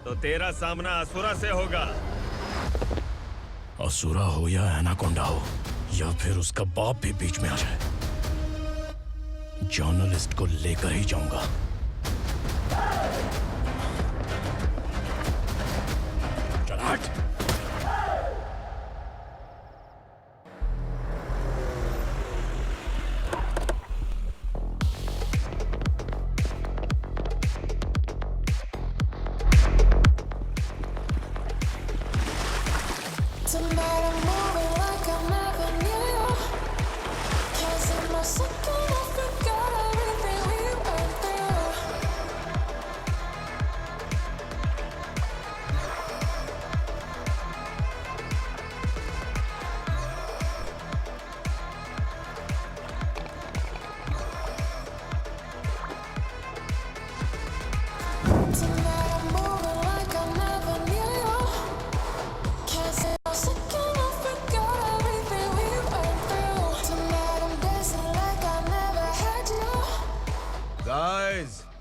तो तेरा सामना असुरा से होगा। असुरा हो या एनाकोंडा हो, या फिर उसका बाप भी बीच में आ जाए, जर्नलिस्ट को लेकर ही जाऊंगा। चल हट।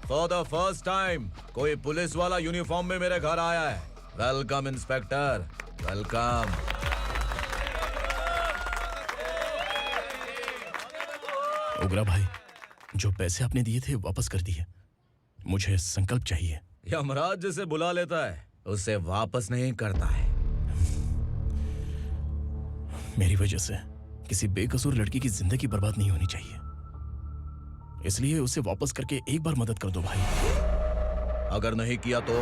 फॉर द फर्स्ट टाइम कोई पुलिस वाला यूनिफॉर्म में मेरे घर आया है। Welcome inspector, welcome. उग्रा भाई, जो पैसे आपने दिए थे वापस कर दिए। मुझे संकल्प चाहिए। यमराज जिसे बुला लेता है उसे वापस नहीं करता है। मेरी वजह से किसी बेकसूर लड़की की जिंदगी बर्बाद नहीं होनी चाहिए, इसलिए उसे वापस करके एक बार मदद कर दो भाई। अगर नहीं किया तो?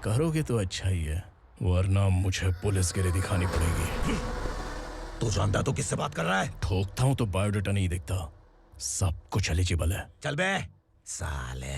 करोगे तो अच्छा ही है, वरना मुझे पुलिसगिरी दिखानी पड़ेगी। तू जानता तो किससे बात कर रहा है? ठोकता हूं तो बायोडाटा नहीं दिखता, सब कुछ एलिजिबल है। चल बे साले।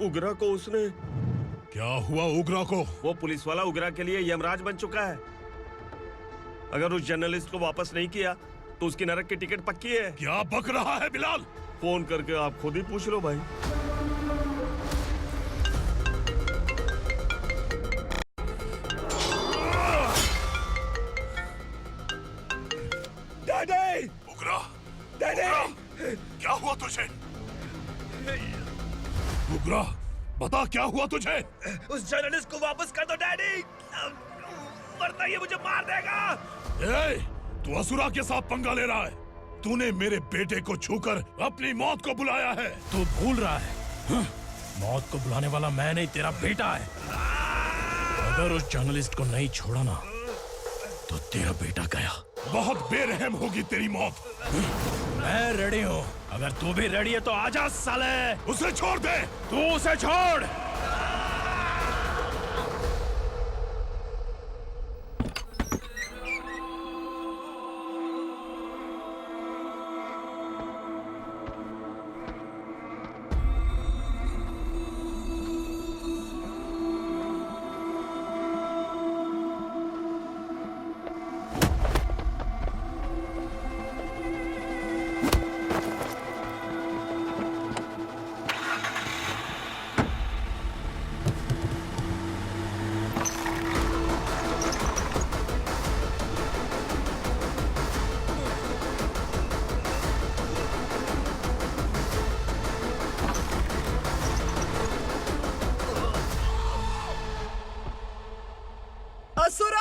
उगरा को उसने। क्या हुआ उगरा को? वो पुलिस वाला उगरा के लिए यमराज बन चुका है। अगर उस जर्नलिस्ट को वापस नहीं किया तो उसकी नरक की टिकट पक्की है। क्या बक रहा है बिलाल? फोन करके आप खुद ही पूछ लो भाई। डैडी! उगरा! डैडी! क्या हुआ तुझे? उगरा, बता क्या हुआ तुझे? उस जर्नलिस्ट को वापस कर दो डैडी, वरना ये मुझे मार देगा। ए, तू असुरा के साथ पंगा ले रहा है। तूने मेरे बेटे को छूकर अपनी मौत को बुलाया है। तू भूल रहा है, मौत को बुलाने वाला मैं नहीं, तेरा बेटा है। अगर उस जर्नलिस्ट को नहीं छोड़ा ना तो तेरा बेटा गया। बहुत बेरहम होगी तेरी मौत। मैं रेडी हूँ, अगर तू भी रेडी है तो आजा साले। उसे छोड़ दे। तू उसे छोड़। असुरा!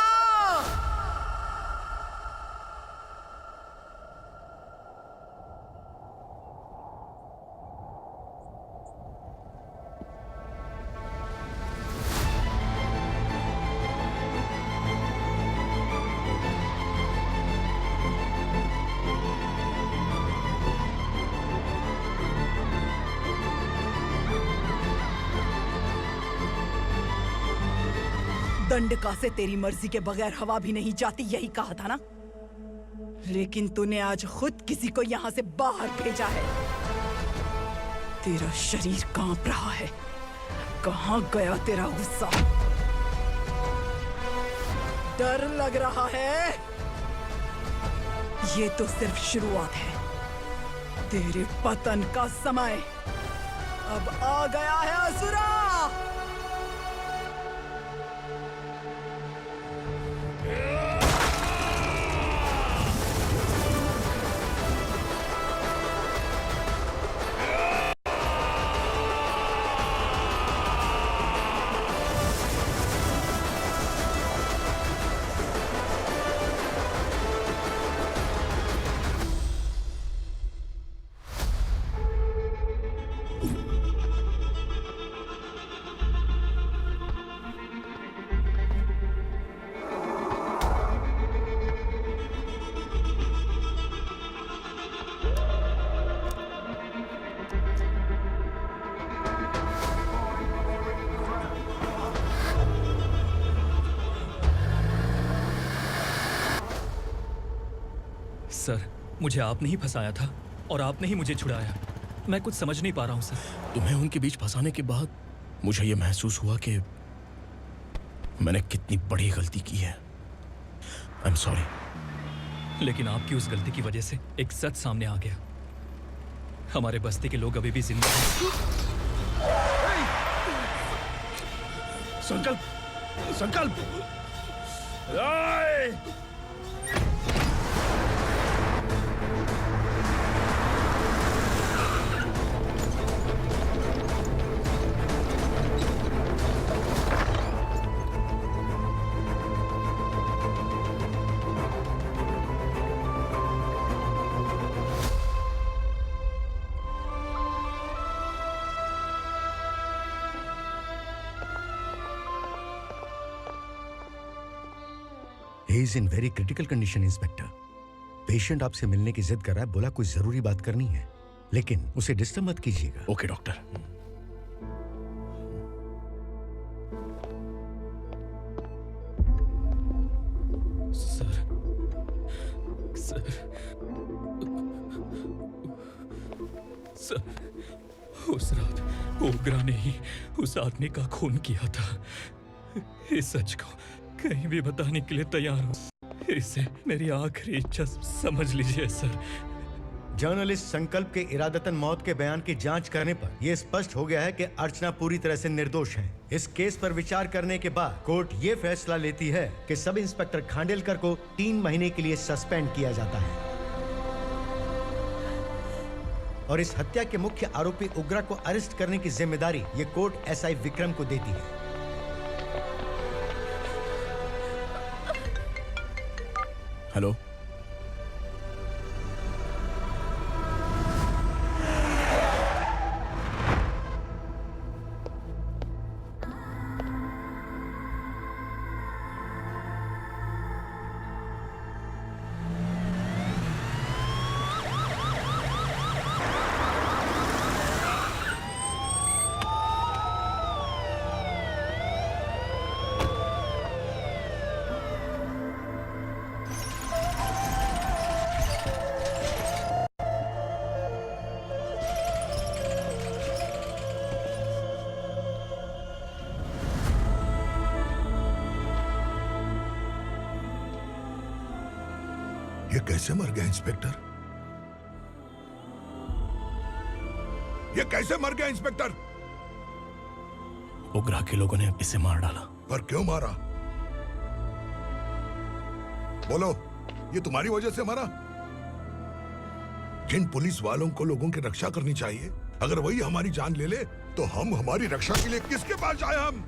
दंडका से तेरी मर्जी के बगैर हवा भी नहीं जाती, यही कहा था ना? लेकिन तूने आज खुद किसी को यहाँ से बाहर भेजा है। तेरा शरीर कांप रहा है। कहाँ गया तेरा गुस्सा? डर लग रहा है? ये तो सिर्फ शुरुआत है। तेरे पतन का समय अब आ गया है असुरा। सर, मुझे आपने ही फंसाया था और आपने ही मुझे छुड़ाया। मैं कुछ समझ नहीं पा रहा हूँ सर। तुम्हें उनके बीच फंसाने के बाद मुझे यह महसूस हुआ कि मैंने कितनी बड़ी गलती की है। I am sorry. लेकिन आपकी उस गलती की वजह से एक सच सामने आ गया। हमारे बस्ती के लोग अभी भी जिंदा हैं। संकल्प, संकल्प। He is in very critical condition, inspector. Patient आपसे मिलने की जिद कर रहा है, बोला कोई जरूरी बात करनी है, लेकिन उसे डिस्टर्ब मत कीजिएगा। Okay doctor. सर, सर, उस रात ओग्रा ने ही उस आदमी का खून किया था। इस सच को कहीं भी बताने के लिए तैयार हूँ। इसे मेरी आखिरी इच्छा समझ लीजिए सर। जर्नलिस्ट संकल्प के इरादतन मौत के बयान की जांच करने पर यह स्पष्ट हो गया है कि अर्चना पूरी तरह से निर्दोष है। इस केस पर विचार करने के बाद कोर्ट ये फैसला लेती है कि सब इंस्पेक्टर खांडेलकर को 3 महीने के लिए सस्पेंड किया जाता है और इस हत्या के मुख्य आरोपी उग्रा को अरेस्ट करने की जिम्मेदारी ये कोर्ट एसआई विक्रम को देती है। हेलो, ये कैसे मर गया इंस्पेक्टर? ये कैसे मर गया इंस्पेक्टर? उग्रा के लोगों ने इसे मार डाला। पर क्यों मारा? बोलो, ये तुम्हारी वजह से मरा? जिन पुलिस वालों को लोगों की रक्षा करनी चाहिए, अगर वही हमारी जान ले ले तो हम हमारी रक्षा के लिए किसके पास जाए? हम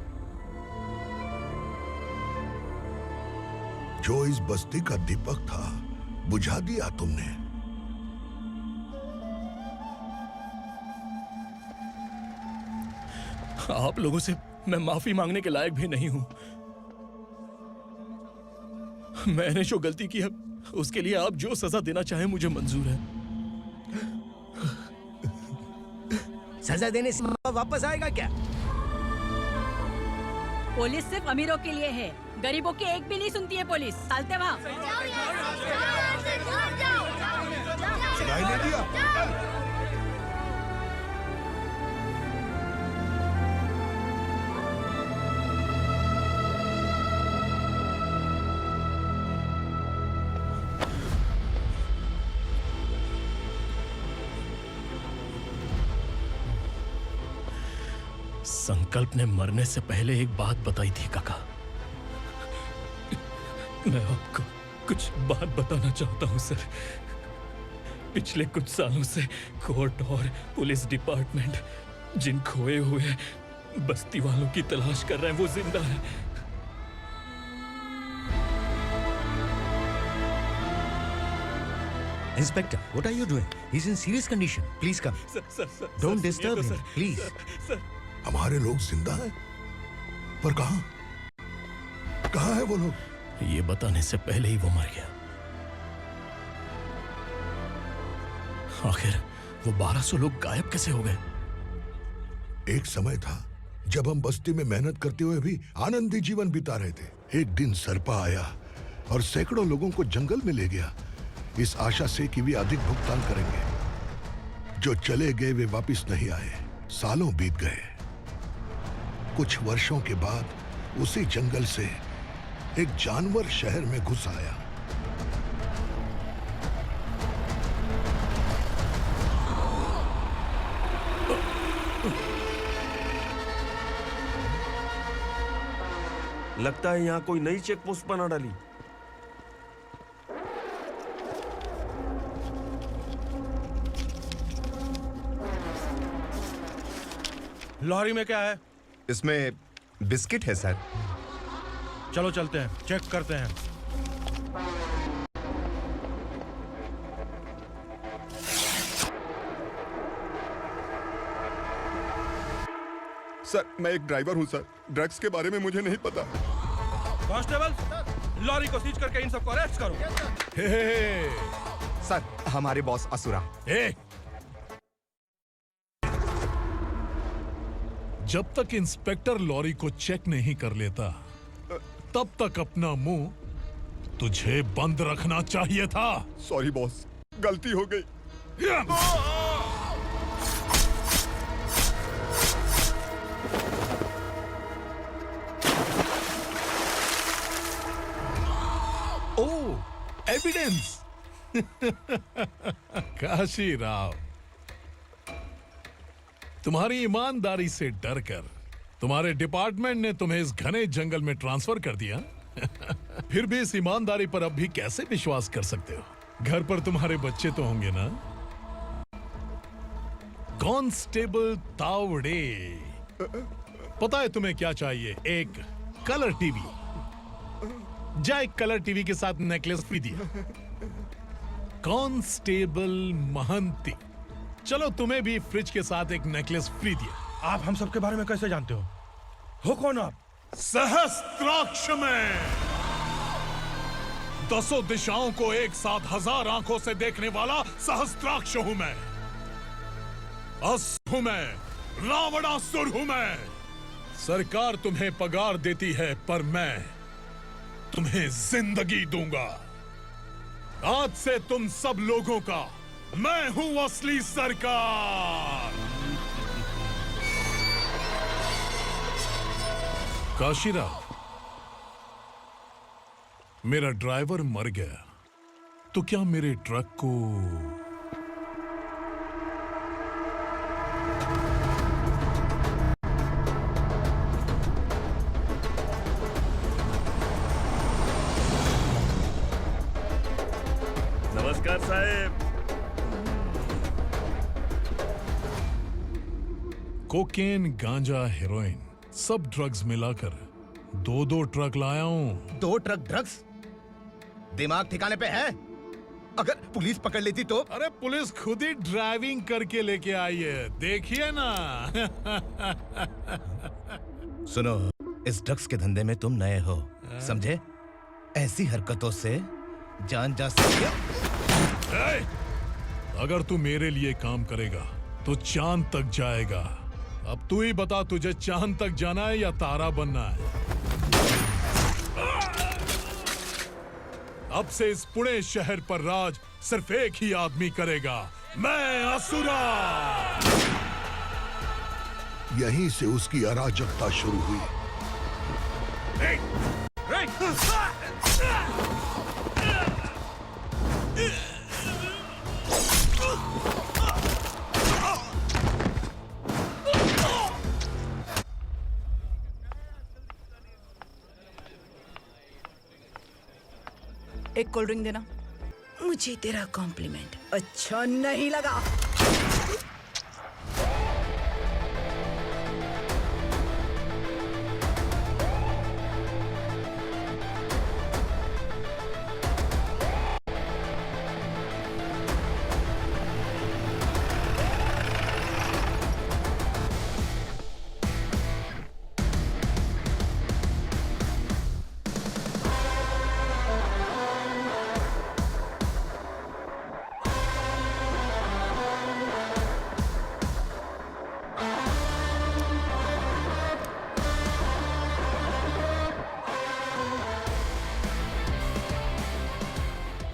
जो इस बस्ती का दीपक था बुझा दिया तुमने। आप लोगों से मैं माफी मांगने के लायक भी नहीं हूं। मैंने जो गलती की है उसके लिए आप जो सजा देना चाहे मुझे मंजूर है। सजा देने से वापस आएगा क्या? पुलिस सिर्फ अमीरों के लिए है, गरीबों की एक भी नहीं सुनती है पुलिस। चलते वहाँ। सुनाई नहीं दिया? संकल्प ने मरने से पहले एक बात बताई थी काका। मैं आपको कुछ बात बताना चाहता हूं सर। पिछले कुछ सालों से कोर्ट और पुलिस डिपार्टमेंट जिन खोए हुए बस्ती वालों की तलाश कर रहे हैं वो जिंदा है। Inspector, what are you doing? He's in serious condition. Please come. Don't disturb him, please. हमारे लोग जिंदा हैं? पर कहां? कहां है वो लोग? ये बताने से पहले ही वो मर गया। आखिर वो 1200 लोग गायब कैसे हो गए? एक समय था जब हम बस्ती में मेहनत करते हुए भी आनंदी जीवन बिता रहे थे। एक दिन सरपा आया और सैकड़ों लोगों को जंगल में ले गया, इस आशा से कि वे अधिक भुगतान करेंगे। जो चले गए वे वापस नहीं आए। सालों बीत गए। कुछ वर्षों के बाद उसी जंगल से एक जानवर शहर में घुस आया। लगता है यहाँ कोई नई चेक पोस्ट बना डाली। लॉरी में क्या है? इसमें बिस्किट है सर। चलो चलते हैं, चेक करते हैं। सर, मैं एक ड्राइवर हूं सर। ड्रग्स के बारे में मुझे नहीं पता। कांस्टेबल, लॉरी को सीज करके इन सबको अरेस्ट करो। सर, हमारे बॉस असुरा। जब तक इंस्पेक्टर लॉरी को चेक नहीं कर लेता तब तक अपना मुंह तुझे बंद रखना चाहिए था। सॉरी बॉस, गलती हो गई। ओ, एविडेंस। काशी राव, तुम्हारी ईमानदारी से डरकर तुम्हारे डिपार्टमेंट ने तुम्हें इस घने जंगल में ट्रांसफर कर दिया। फिर भी इस ईमानदारी पर अब भी कैसे विश्वास कर सकते हो? घर पर तुम्हारे बच्चे तो होंगे ना? कांस्टेबल तावड़े, पता है तुम्हें क्या चाहिए? एक कलर टीवी। जा एक कलर टीवी के साथ नेकलेस फ्री दिया। कांस्टेबल महंती, चलो तुम्हें भी फ्रिज के साथ एक नेकलेस फ्री दिया। आप हम सबके बारे में कैसे जानते हो कौन आप? सहस्त्राक्ष में 10 दिशाओं को एक साथ 1000 आंखों से देखने वाला सहस्त्राक्ष हूं मैं। असुर हूं मैं, रावणासुर हूं मैं। सरकार तुम्हें पगार देती है, पर मैं तुम्हें जिंदगी दूंगा। आज से तुम सब लोगों का मैं हूं असली सरकार। काशीराव, मेरा ड्राइवर मर गया, तो क्या मेरे ट्रक को नमस्कार साहेब। कोकेन, गांजा, हेरोइन, सब ड्रग्स मिलाकर 2 ट्रक लाया हूं। 2 ट्रक ड्रग्स? दिमाग ठिकाने पे है? अगर पुलिस पकड़ लेती तो? अरे पुलिस खुद ही ड्राइविंग करके लेके आई है, देखिए ना। सुनो, इस ड्रग्स के धंधे में तुम नए हो, समझे? ऐसी हरकतों से जान जा सकती है। अगर तू मेरे लिए काम करेगा तो चांद तक जाएगा। अब तू ही बता, तुझे चांद तक जाना है या तारा बनना है? अब से इस पुणे शहर पर राज सिर्फ एक ही आदमी करेगा, मैं असुरा। यहीं से उसकी अराजकता शुरू हुई। एक कोल्ड ड्रिंक देना। मुझे तेरा कॉम्प्लीमेंट अच्छा नहीं लगा।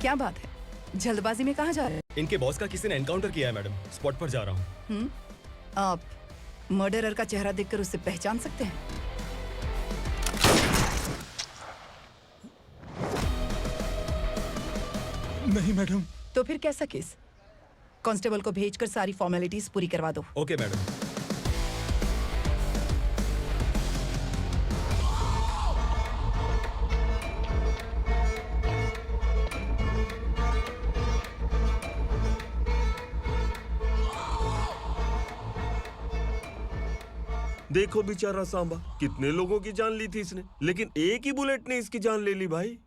क्या बात है, जल्दबाजी में कहाँ जा रहे हैं? इनके बॉस का किसी ने एनकाउंटर किया है मैडम, स्पॉट पर जा रहा हूँ। आप मर्डरर का चेहरा देखकर उससे पहचान सकते हैं? नहीं मैडम। तो फिर कैसा केस? कांस्टेबल को भेजकर सारी फॉर्मेलिटीज पूरी करवा दो। Okay madam. देखो बेचारा सांबा, कितने लोगों की जान ली थी इसने, लेकिन एक ही बुलेट ने इसकी जान ले ली भाई।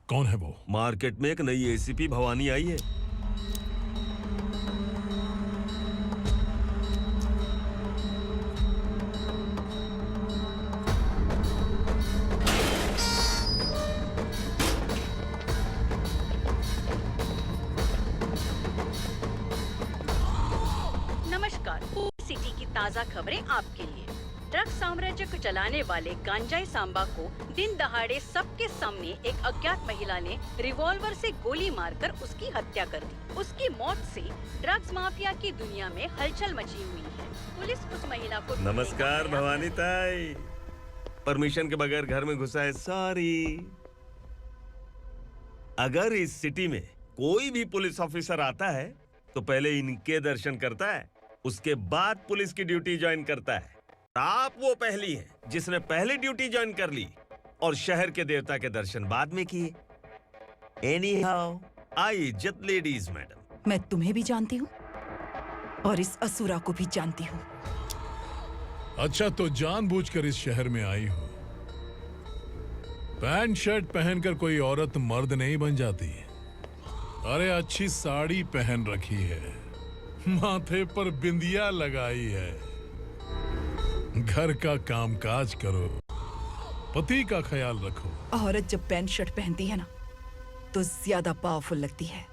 कौन है वो? मार्केट में एक नई एसीपी भवानी आई है। नमस्कार, सिटी की ताजा खबरें आपके लिए। ड्रग साम्राज्य को चलाने वाले गांजाई सांबा को दिन दहाड़े सबके सामने एक अज्ञात महिला ने रिवॉल्वर से गोली मारकर उसकी हत्या कर दी। उसकी मौत से ड्रग्स माफिया की दुनिया में हलचल मची हुई है। पुलिस उस महिला को नमस्कार भवानी ताई। परमिशन के बगैर घर में घुसा है, सॉरी। अगर इस सिटी में कोई भी पुलिस ऑफिसर आता है तो पहले इनके दर्शन करता है, उसके बाद पुलिस की ड्यूटी ज्वाइन करता है। आप वो पहली हैं जिसने पहले ड्यूटी ज्वाइन कर ली और शहर के देवता के दर्शन बाद में किए। एनीहाउ, आई इज्जत लेडीज मैडम। मैं तुम्हें भी जानती हूँ और इस असुरा को भी जानती हूँ। अच्छा, तो जानबूझकर इस शहर में आई हो। पैंट शर्ट पहनकर कोई औरत मर्द नहीं बन जाती। अरे अच्छी साड़ी पहन रखी है, माथे पर बिंदिया लगाई है, घर का कामकाज करो, पति का ख्याल रखो। औरत जब पैंट शर्ट पहनती है ना तो ज्यादा पावरफुल लगती है,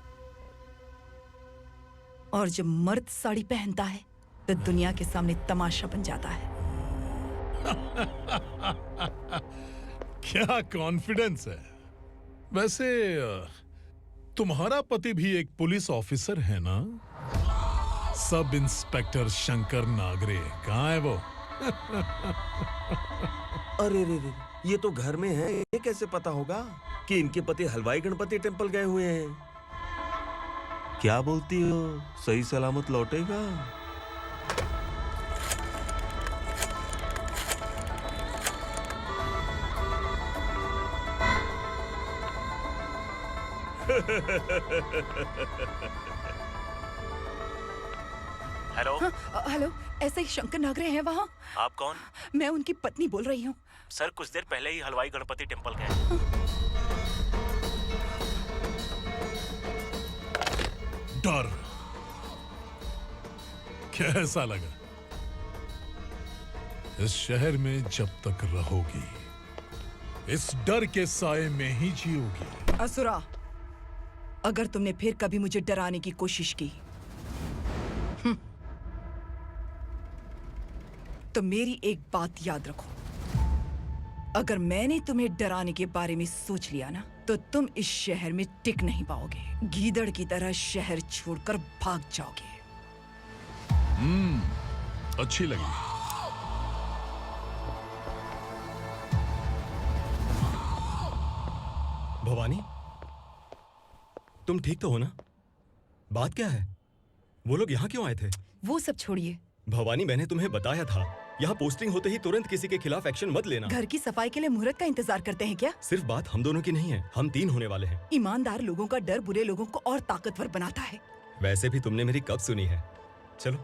और जब मर्द साड़ी पहनता है तो दुनिया के सामने तमाशा बन जाता है। क्या कॉन्फिडेंस है। वैसे तुम्हारा पति भी एक पुलिस ऑफिसर है ना? सब इंस्पेक्टर शंकर नागरे, कहाँ है वो? अरे रे रे, ये तो घर में है, ये कैसे पता होगा कि इनके पति हलवाई गणपति टेम्पल गए हुए हैं? क्या बोलती हो, सही सलामत लौटेगा? हेलो। हेलो, ऐसे ही शंकर नागरे हैं वहाँ? आप कौन? मैं उनकी पत्नी बोल रही हूँ। सर, कुछ देर पहले ही हलवाई गणपति टेम्पल गए। डर कैसा लगा? इस शहर में जब तक रहोगी इस डर के साए में ही जियोगी। असुरा, अगर तुमने फिर कभी मुझे डराने की कोशिश की तो मेरी एक बात याद रखो, अगर मैंने तुम्हें डराने के बारे में सोच लिया ना तो तुम इस शहर में टिक नहीं पाओगे। गीदड़ की तरह शहर छोड़कर भाग जाओगे। अच्छी लगी। भवानी, तुम ठीक तो हो ना? बात क्या है? वो लोग यहाँ क्यों आए थे? वो सब छोड़िए। भवानी, मैंने तुम्हें बताया था, यहाँ पोस्टिंग होते ही तुरंत किसी के खिलाफ एक्शन मत लेना। घर की सफाई के लिए मुहूर्त का इंतजार करते हैं क्या? सिर्फ बात हम दोनों की नहीं है, हम 3 होने वाले हैं। ईमानदार लोगों का डर बुरे लोगों को और ताकतवर बनाता है। वैसे भी तुमने मेरी कब सुनी है? चलो।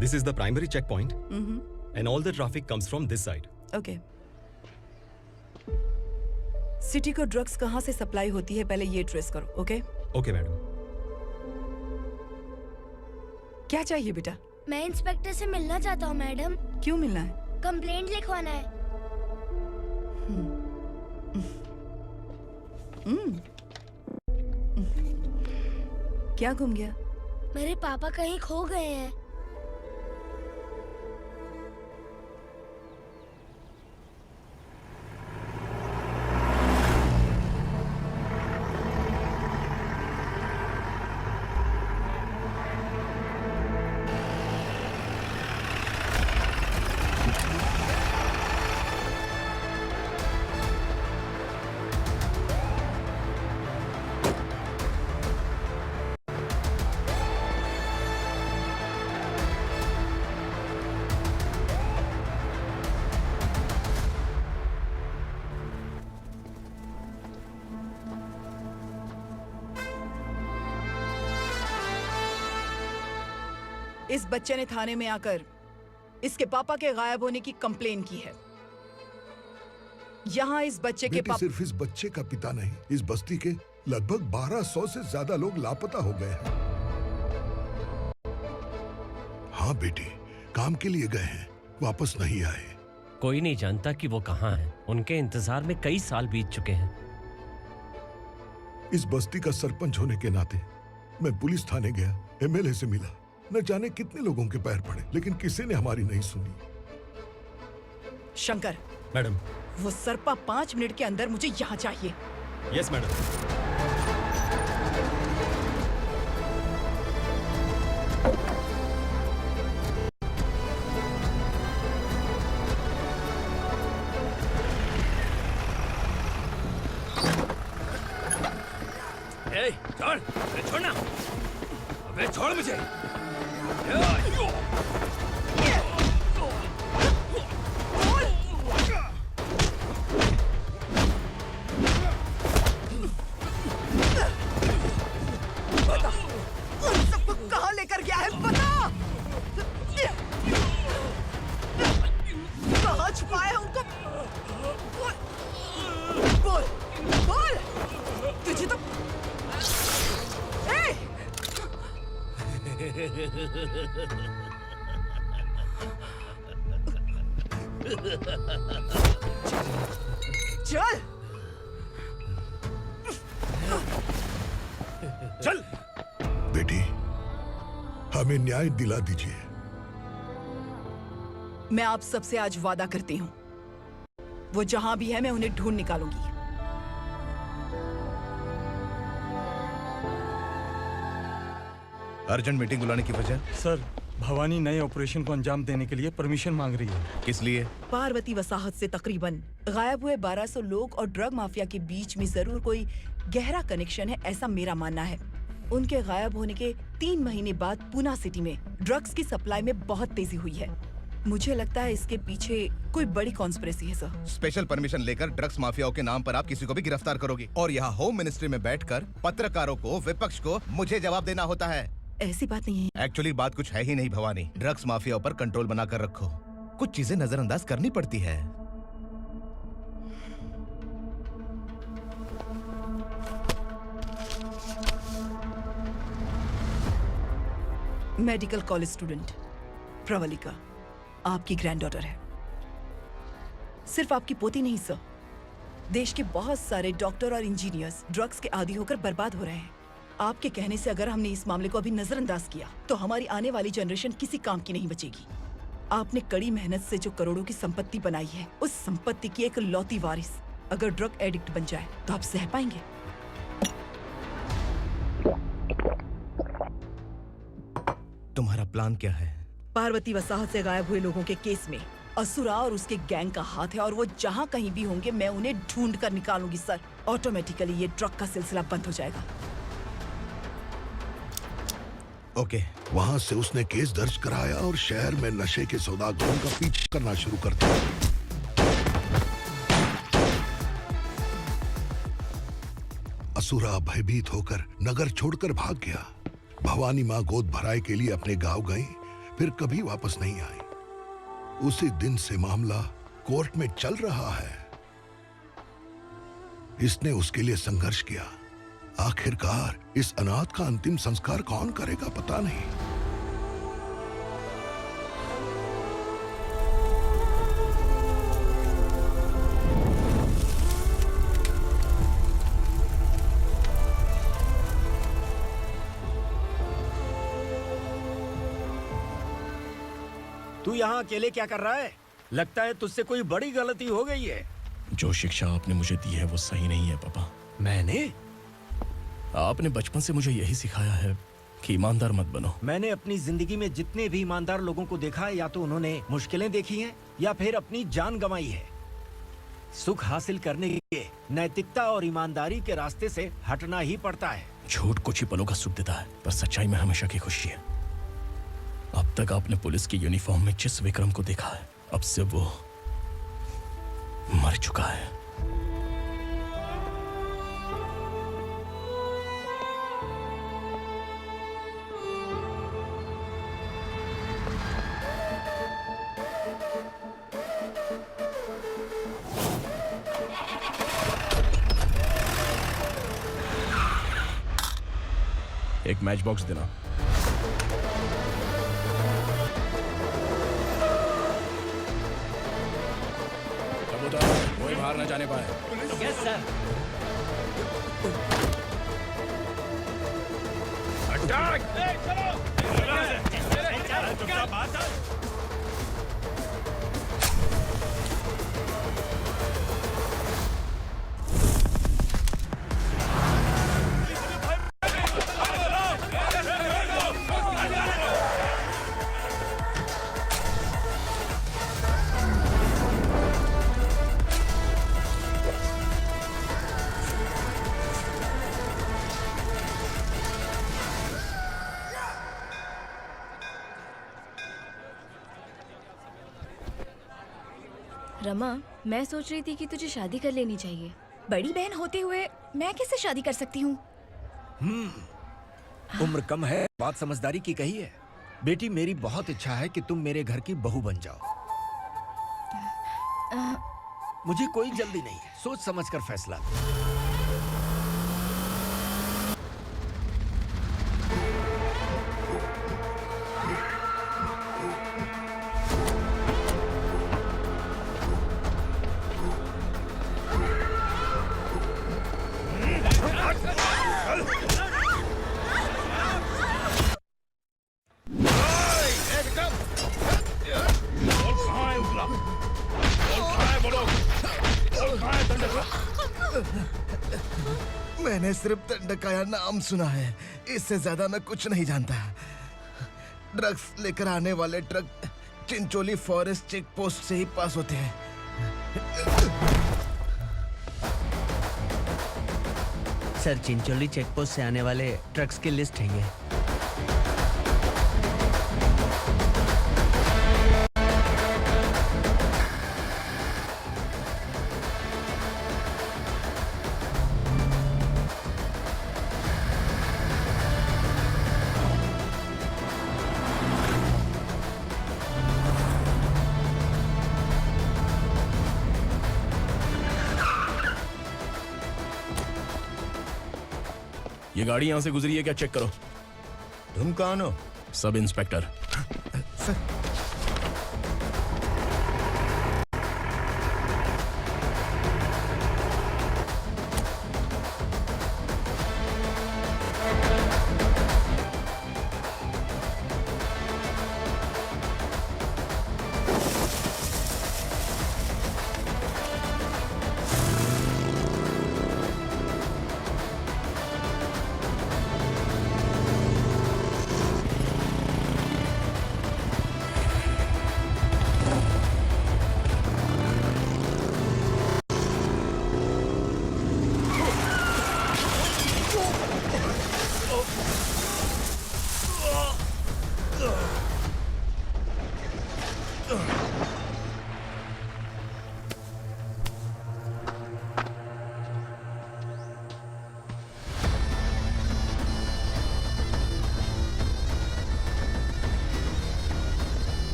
This is the primary checkpoint, and all the traffic comes from this side. Okay. City को ड्रग्स कहाँ से सप्लाई होती है पहले ये ट्रेस करो, ओके? Okay madam. क्या चाहिए बेटा? मैं इंस्पेक्टर से मिलना चाहता हूँ मैडम। क्यों मिलना है? कंप्लेंट लिखवाना है। क्या गुम गया? मेरे पापा कहीं खो गए हैं। इस बच्चे ने थाने में आकर इसके पापा के गायब होने की कंप्लेन की है। यहाँ इस बच्चे के पापा सिर्फ इस बच्चे का पिता नहीं, इस बस्ती के लगभग 1200 से ज्यादा लोग लापता हो गए हैं। हाँ बेटी, काम के लिए गए हैं, वापस नहीं आए। कोई नहीं जानता कि वो कहाँ हैं। उनके इंतजार में कई साल बीत चुके हैं। इस बस्ती का सरपंच होने के नाते मैं पुलिस थाने गया, एमएलए से मिला, न जाने कितने लोगों के पैर पड़े, लेकिन किसी ने हमारी नहीं सुनी। शंकर, मैडम। वो सरपा 5 मिनट के अंदर मुझे यहाँ चाहिए। Yes madam. छोड़, अरे छोड़ना, अबे छोड़ मुझे। सबको कहाँ लेकर गया है बता। कहाँ छुपाया है उनको? बोल, बोल। तुझे तो चल चल बेटी, हमें न्याय दिला दीजिए। मैं आप सबसे आज वादा करती हूँ, वो जहां भी है मैं उन्हें ढूंढ निकालूंगी। अर्जेंट मीटिंग बुलाने की वजह? सर, भवानी नए ऑपरेशन को अंजाम देने के लिए परमिशन मांग रही है। किस लिए? पार्वती वसाहत से तकरीबन गायब हुए 1200 लोग और ड्रग माफिया के बीच में जरूर कोई गहरा कनेक्शन है, ऐसा मेरा मानना है। उनके गायब होने के 3 महीने बाद पूना सिटी में ड्रग्स की सप्लाई में बहुत तेजी हुई है। मुझे लगता है इसके पीछे कोई बड़ी कॉन्स्पिरेसी है सर। स्पेशल परमिशन लेकर ड्रग्स माफियाओं के नाम पर आप किसी को भी गिरफ्तार करोगे और यहाँ होम मिनिस्ट्री में बैठकर पत्रकारों को, विपक्ष को मुझे जवाब देना होता है। ऐसी बात नहीं है। एक्चुअली बात कुछ है ही नहीं भवानी। ड्रग्स माफियाओं पर कंट्रोल बनाकर रखो, कुछ चीजें नजरअंदाज करनी पड़ती है। मेडिकल कॉलेज स्टूडेंट प्रवलिका आपकी ग्रैंडडॉटर है। सिर्फ आपकी पोती नहीं सर, देश के बहुत सारे डॉक्टर और इंजीनियर्स ड्रग्स के आदी होकर बर्बाद हो रहे हैं। आपके कहने से अगर हमने इस मामले को अभी नजरअंदाज किया तो हमारी आने वाली जनरेशन किसी काम की नहीं बचेगी। आपने कड़ी मेहनत से जो करोड़ों की संपत्ति बनाई है, उस संपत्ति की एक लौती वारिस अगर ड्रग एडिक्ट बन जाए तो आप सह पाएंगे? तुम्हारा प्लान क्या है? पार्वती वसाहत से गायब हुए लोगों के केस में असुरा और उसके गैंग का हाथ है और वो जहाँ कहीं भी होंगे मैं उन्हें ढूंढ कर निकालूंगी सर। ऑटोमेटिकली ये ड्रग का सिलसिला बंद हो जाएगा। ओके। वहाँ से उसने केस दर्ज कराया और शहर में नशे के सौदागरों का पीछा करना शुरू कर दिया। असुरा भयभीत होकर नगर छोड़कर भाग गया। भवानी माँ गोद भराई के लिए अपने गांव गई, फिर कभी वापस नहीं आई। उसी दिन से मामला कोर्ट में चल रहा है। इसने उसके लिए संघर्ष किया। आखिरकार इस अनाथ का अंतिम संस्कार कौन करेगा पता नहीं। तू यहाँ अकेले क्या कर रहा है? लगता है तुझसे कोई बड़ी गलती हो गई है। जो शिक्षा आपने मुझे दी है वो सही नहीं है पापा। मैंने? आपने बचपन से मुझे यही सिखाया है कि ईमानदार मत बनो। मैंने अपनी जिंदगी में जितने भी ईमानदार लोगों को देखा है, या तो उन्होंने मुश्किलें देखी हैं या फिर अपनी जान गंवाई है। सुख हासिल करने के लिए नैतिकता और ईमानदारी के रास्ते से हटना ही पड़ता है। झूठ कुछ ही पलों का सुख देता है, पर सच्चाई में हमेशा की खुशी है। अब तक आपने पुलिस की यूनिफॉर्म में जिस विक्रम को देखा है, अब से वो मर चुका है। एक मैच बॉक्स देना। कोई बाहर ना जाने पाए। Yes sir. रमा, मैं सोच रही थी कि तुझे शादी कर लेनी चाहिए। बड़ी बहन होते हुए मैं कैसे शादी कर सकती हूँ? उम्र कम है, बात समझदारी की कही है। बेटी, मेरी बहुत इच्छा है कि तुम मेरे घर की बहू बन जाओ। मुझे कोई जल्दी नहीं है, सोच समझकर फैसला लो। मैंने सिर्फ दंडकाया नाम सुना है, इससे ज्यादा मैं कुछ नहीं जानता। ड्रग्स लेकर आने वाले truck Chincholi forest check post से ही पास होते हैं। सर, चिंचोली चेक पोस्ट से आने वाले ट्रक्स की लिस्ट है ये। ये गाड़ी यहां से गुजरी है क्या? चेक करो। तुम कौन हो? Sub inspector.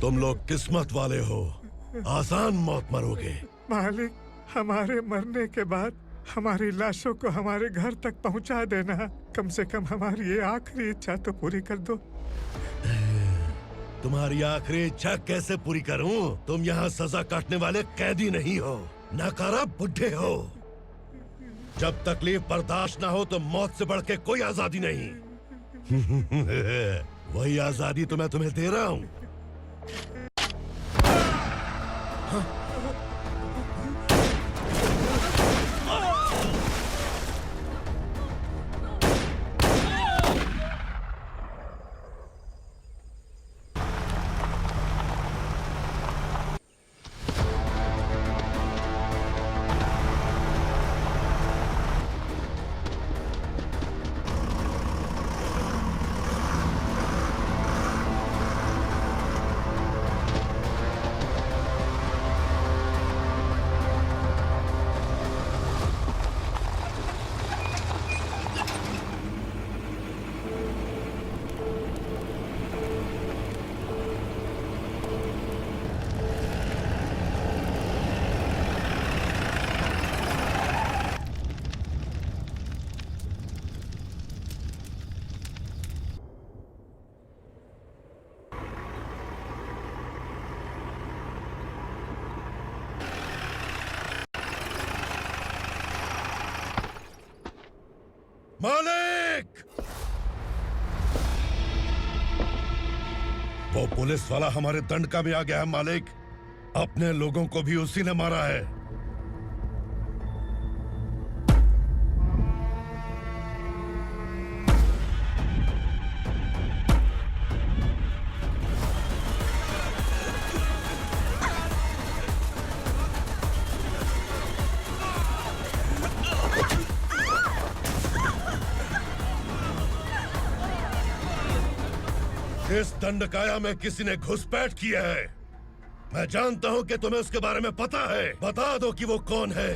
तुम लोग किस्मत वाले हो, आसान मौत मरोगे। मालिक, हमारे मरने के बाद हमारी लाशों को हमारे घर तक पहुंचा देना। कम से कम हमारी ये आखिरी इच्छा तो पूरी कर दो। तुम्हारी आखिरी इच्छा कैसे पूरी करूं? तुम यहाँ सजा काटने वाले कैदी नहीं हो, नकारा बुढ़े हो। जब तकलीफ बर्दाश्त ना हो तो मौत से बढ़ के कोई आजादी नहीं। वही आजादी तो मैं तुम्हें दे रहा हूँ। मालिक! वो पुलिस वाला हमारे दंडका में आ गया है मालिक। अपने लोगों को भी उसी ने मारा है। इस दंडकाया में किसी ने घुसपैठ किया है। मैं जानता हूं कि तुम्हें उसके बारे में पता है। बता दो कि वो कौन है।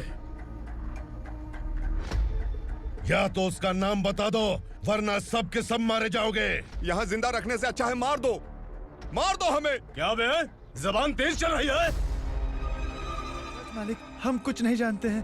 या तो उसका नाम बता दो, वरना सब के सब मारे जाओगे। यहाँ जिंदा रखने से अच्छा है मार दो हमें। क्या बे? जबान तेज चल रही है। मालिक, हम कुछ नहीं जानते हैं।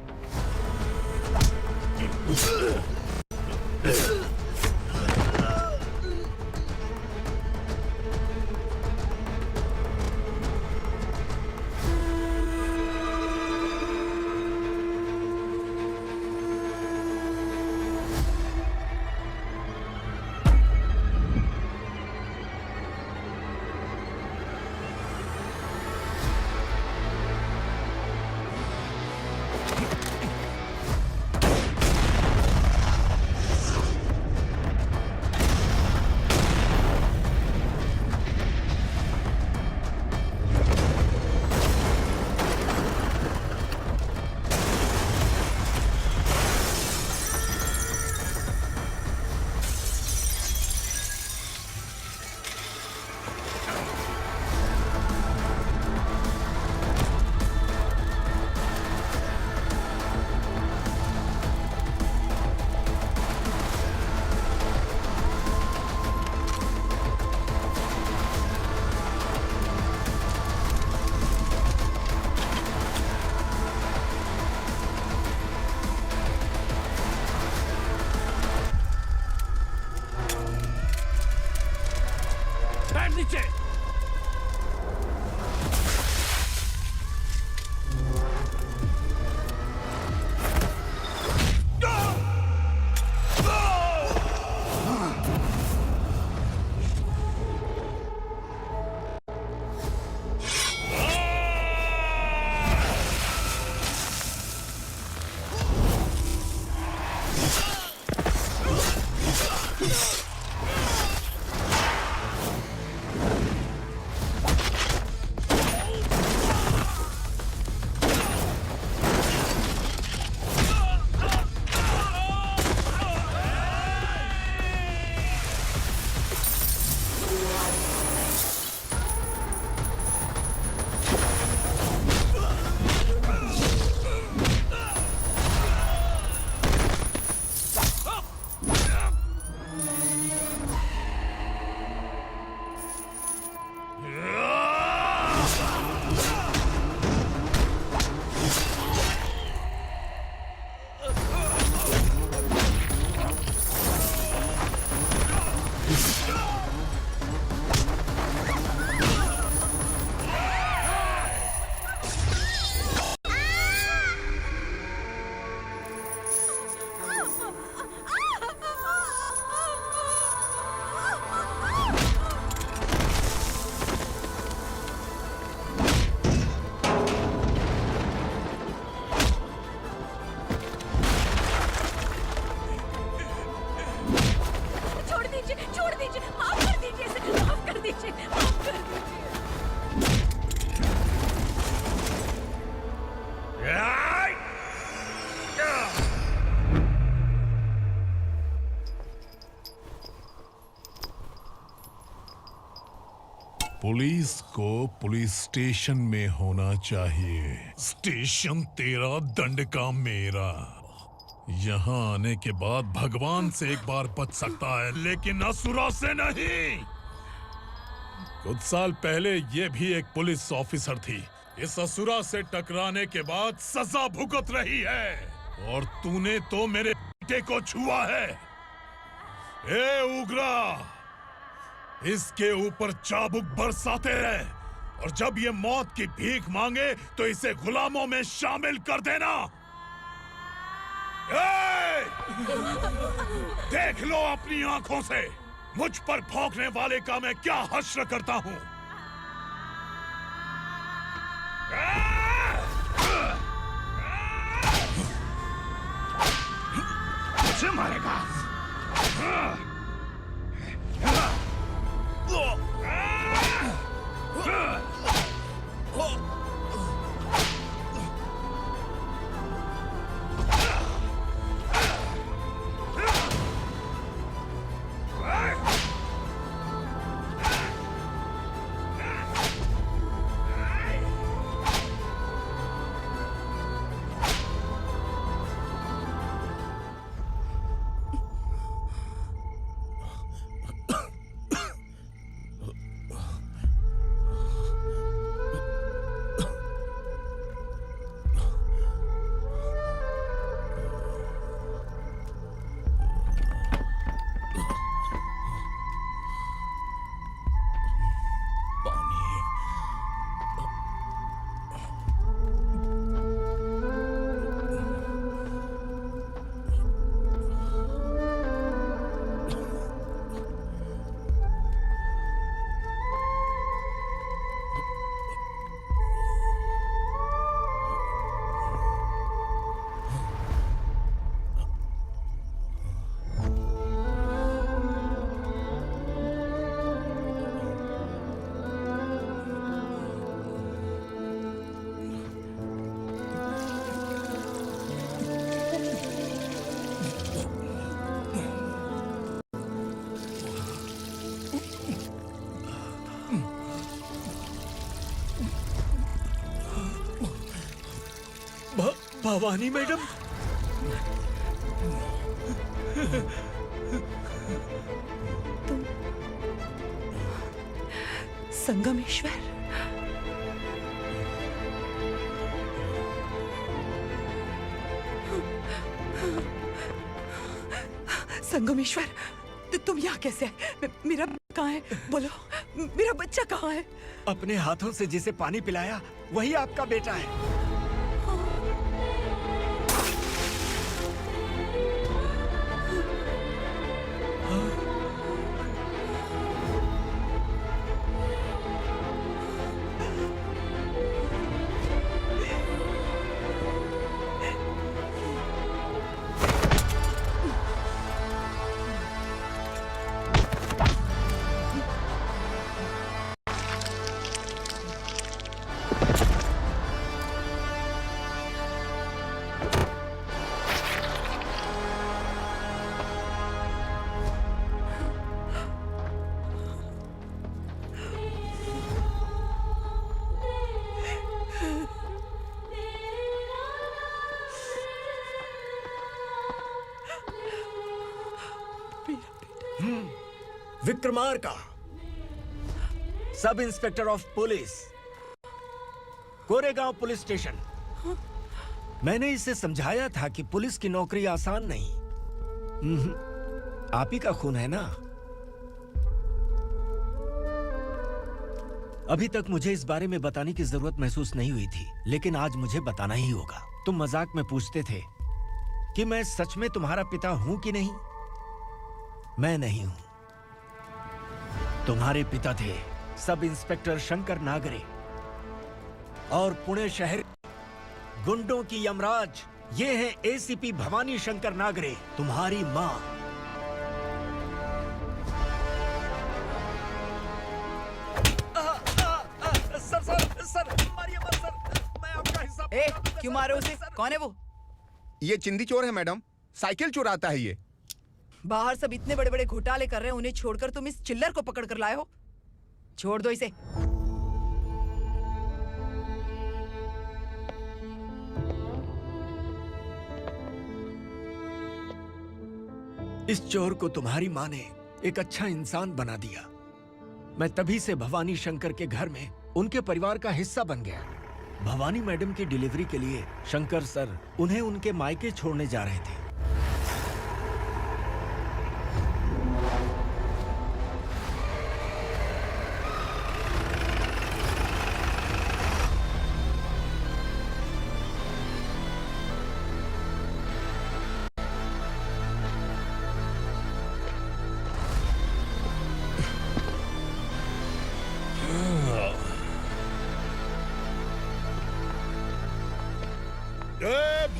पुलिस को पुलिस स्टेशन में होना चाहिए। स्टेशन तेरा, दंड का मेरा। यहाँ आने के बाद भगवान से एक बार बच सकता है, लेकिन असुरा से नहीं। कुछ साल पहले ये भी एक पुलिस ऑफिसर थी। इस असुरा से टकराने के बाद सजा भुगत रही है, और तूने तो मेरे बेटे को छुआ है। ए उग्रा, इसके ऊपर चाबुक बरसाते रहे, और जब ये मौत की भीख मांगे तो इसे गुलामों में शामिल कर देना। देख लो अपनी आंखों से मुझ पर भौंकने वाले का मैं क्या हश्र करता हूं। मुझे मारेगा। भवानी मैडम, संगमेश्वर, संगमेश्वर, तुम यहाँ कैसे आए? मेरा कहाँ है? बोलो, मेरा बच्चा कहाँ है? अपने हाथों से जिसे पानी पिलाया वही आपका बेटा है। Vikramarka, sub inspector of police, Koregaon police station. मैंने इसे समझाया था कि पुलिस की नौकरी आसान नहीं। आप ही का खून है ना? अभी तक मुझे इस बारे में बताने की जरूरत महसूस नहीं हुई थी, लेकिन आज मुझे बताना ही होगा। तुम मजाक में पूछते थे कि मैं सच में तुम्हारा पिता हूं कि नहीं। मैं नहीं हूं। तुम्हारे पिता थे सब इंस्पेक्टर शंकर नागरे, और पुणे शहर गुंडों की यमराज ये है एसीपी भवानी शंकर नागरे, तुम्हारी मां। सर, मारिए मत सर, मैं आपका हिस्सा। क्यों मारो उसे? कौन है वो? ये चिंदी चोर है मैडम, साइकिल चुराता है ये। बाहर सब इतने बड़े बड़े घोटाले कर रहे हैं, उन्हें छोड़कर तुम इस चिल्लर को पकड़ कर लाए हो। छोड़ दो इसे। इस चोर को तुम्हारी माँ ने एक अच्छा इंसान बना दिया। मैं तभी से भवानी शंकर के घर में उनके परिवार का हिस्सा बन गया। भवानी मैडम की डिलीवरी के लिए शंकर सर उन्हें उनके मायके छोड़ने जा रहे थे।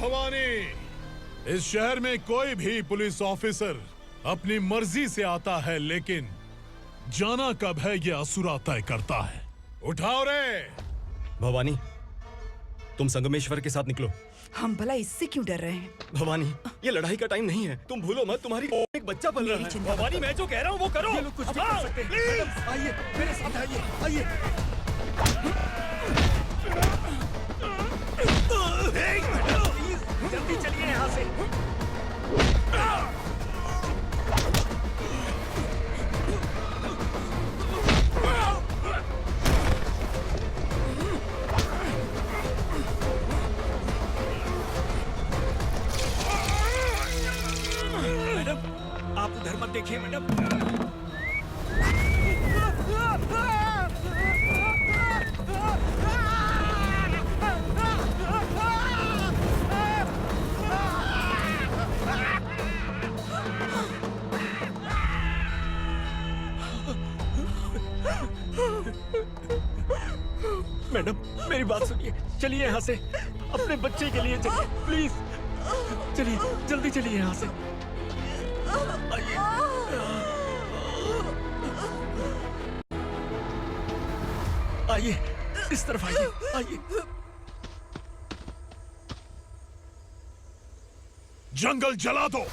भवानी, इस शहर में कोई भी पुलिस ऑफिसर अपनी मर्जी से आता है, लेकिन जाना कब है ये असुरा तय करता है। उठाओ रे। भवानी, तुम संगमेश्वर के साथ निकलो। हम भला इससे क्यों डर रहे हैं? भवानी, ये लड़ाई का टाइम नहीं है। तुम भूलो मत, तुम्हारी एक बच्चा पल रहा है। भवानी, मैं जो कह रहा हूँ वो करो। ये लोग कुछ भी कर सकते हैं। आइए मेरे साथ आइए। जल्दी चलिए यहाँ से। मैडम, आप उधर मत देखिए मैडम। मैडम, मेरी बात सुनिए। चलिए यहाँ से, अपने बच्चे के लिए चलिए प्लीज। चलिए, जल्दी चलिए यहाँ से। आइए, इस तरफ आइए। जंगल जला दो।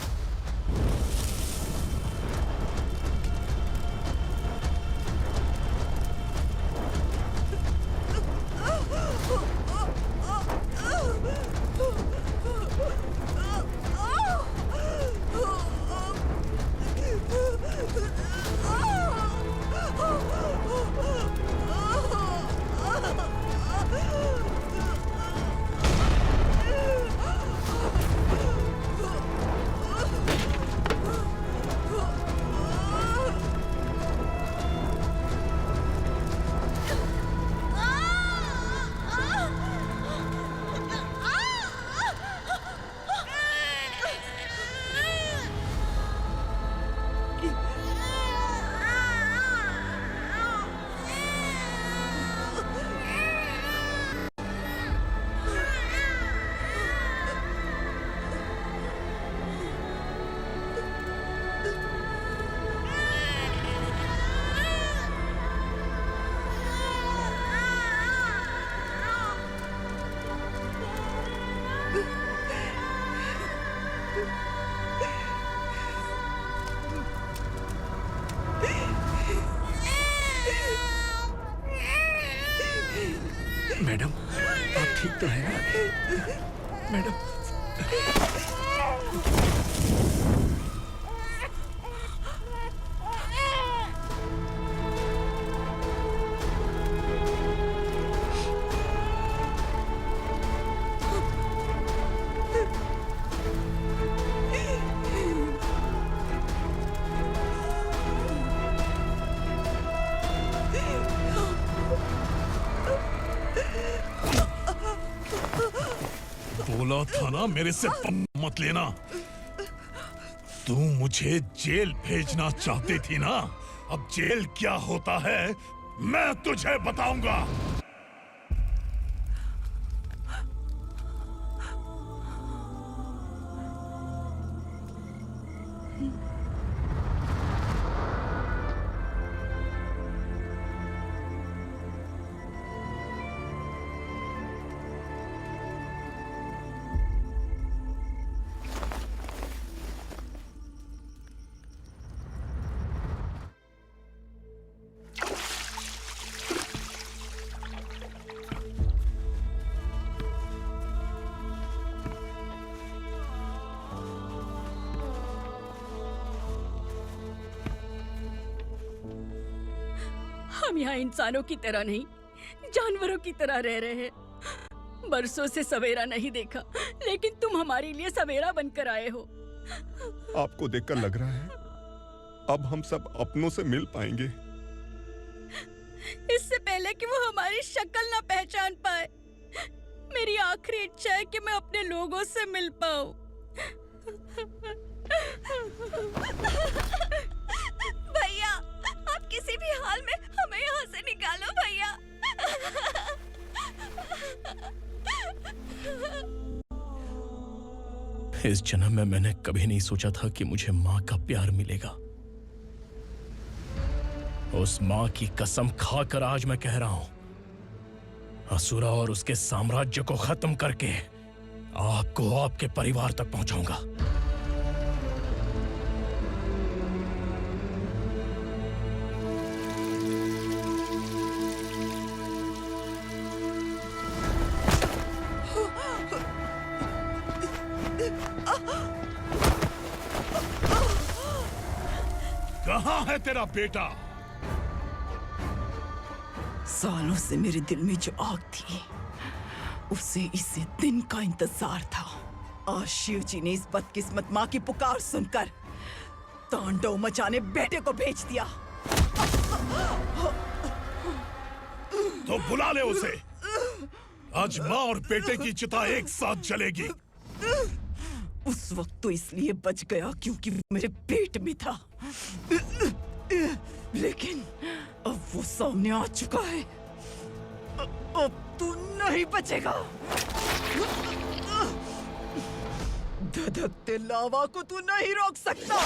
मैडम, आप ठीक तो हैं ना? मैडम, बोला था ना मेरे से मत लेना। तू मुझे जेल भेजना चाहती थी ना? अब जेल क्या होता है मैं तुझे बताऊंगा। हम यहाँ इंसानों की तरह नहीं, जानवरों की तरह रह रहे हैं। बरसों से सवेरा नहीं देखा, लेकिन तुम हमारे लिए सवेरा बनकर आए हो। आपको देखकर लग रहा है अब हम सब अपनों से मिल पाएंगे। इससे पहले कि वो हमारी शक्ल ना पहचान पाए, मेरी आखिरी इच्छा है कि मैं अपने लोगों से मिल पाऊं। भैया, आप किसी भी हाल में हमें यहाँ से निकालो भैया। इस जन्म में मैंने कभी नहीं सोचा था कि मुझे माँ का प्यार मिलेगा। उस माँ की कसम खाकर आज मैं कह रहा हूं, असुरा और उसके साम्राज्य को खत्म करके आपको आपके परिवार तक पहुंचाऊंगा। कहाँ है तेरा बेटा? सालों से मेरे दिल में जो आग थी, उसे इसी दिन का इंतजार था। आज शिव जी ने इस बदकिस्मत माँ की पुकार सुनकर तांडव मचाने बेटे को भेज दिया। तो बुला ले उसे। आज माँ और बेटे की चिता एक साथ जलेगी। उस वक्त तो इसलिए बच गया क्योंकि वो मेरे पेट में था, लेकिन अब वो सामने आ चुका है। अब तू नहीं बचेगा। धधकते लावा को तू नहीं रोक सकता।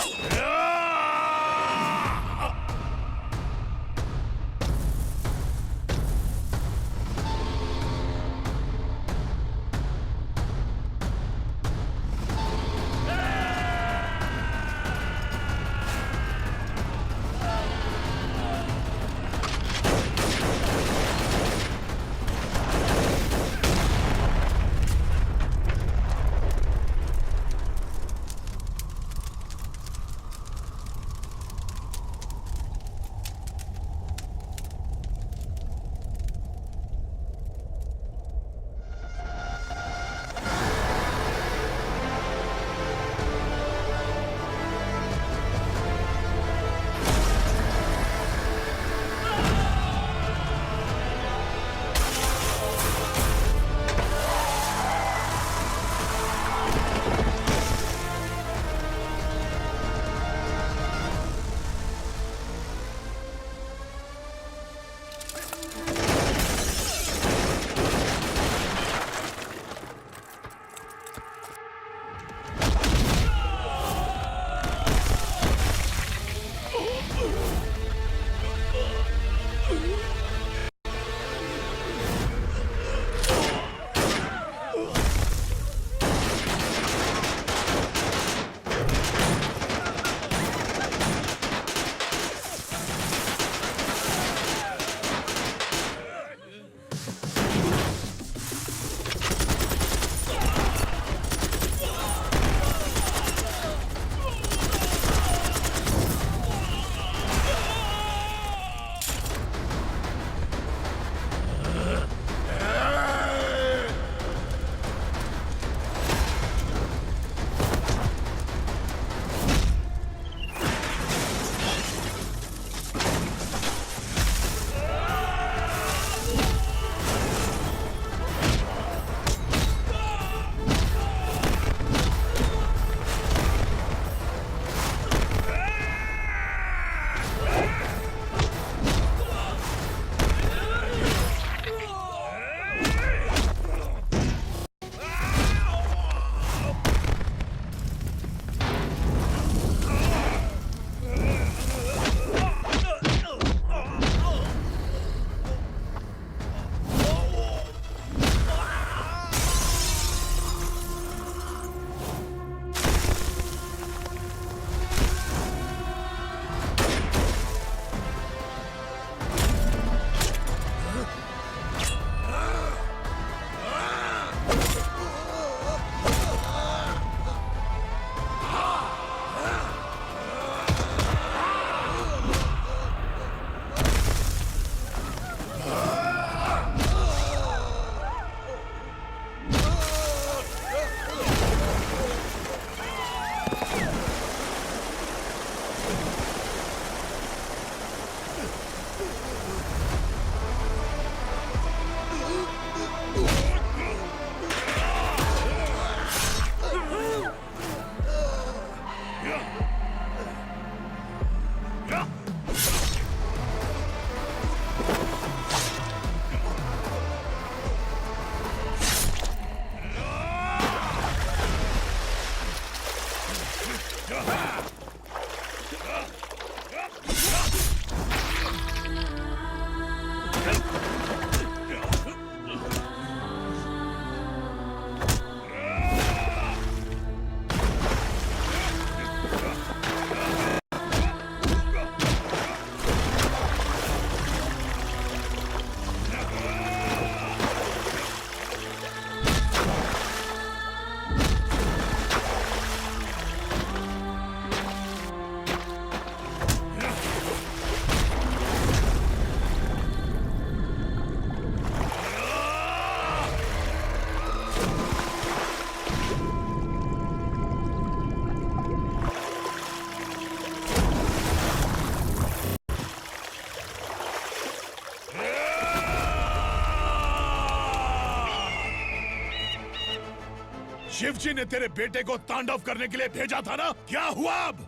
शिवजी ने तेरे बेटे को तांडव करने के लिए भेजा था ना, क्या हुआ अब?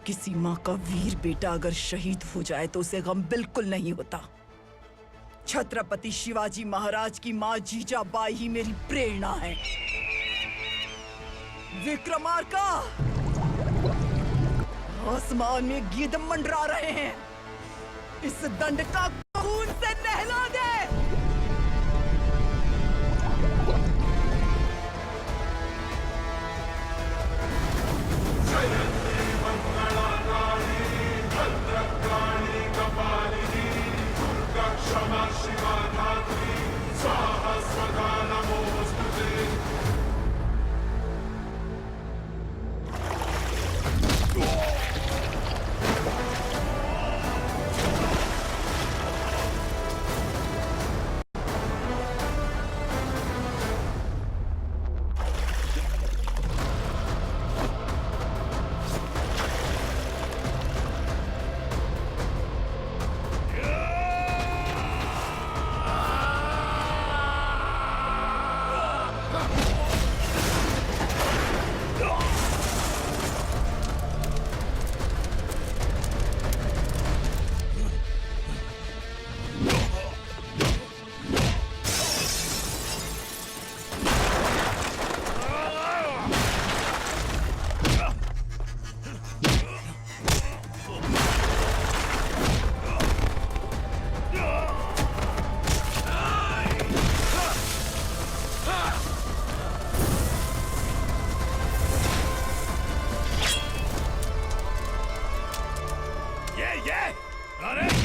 किसी माँ का वीर बेटा अगर शहीद हो जाए तो उसे गम बिल्कुल नहीं होता। छत्रपति शिवाजी महाराज की माँ जीजाबाई ही मेरी प्रेरणा है। विक्रमार्का, आसमान में गीत मंडरा रहे हैं। इस दंड का खून से नहला दे। अरे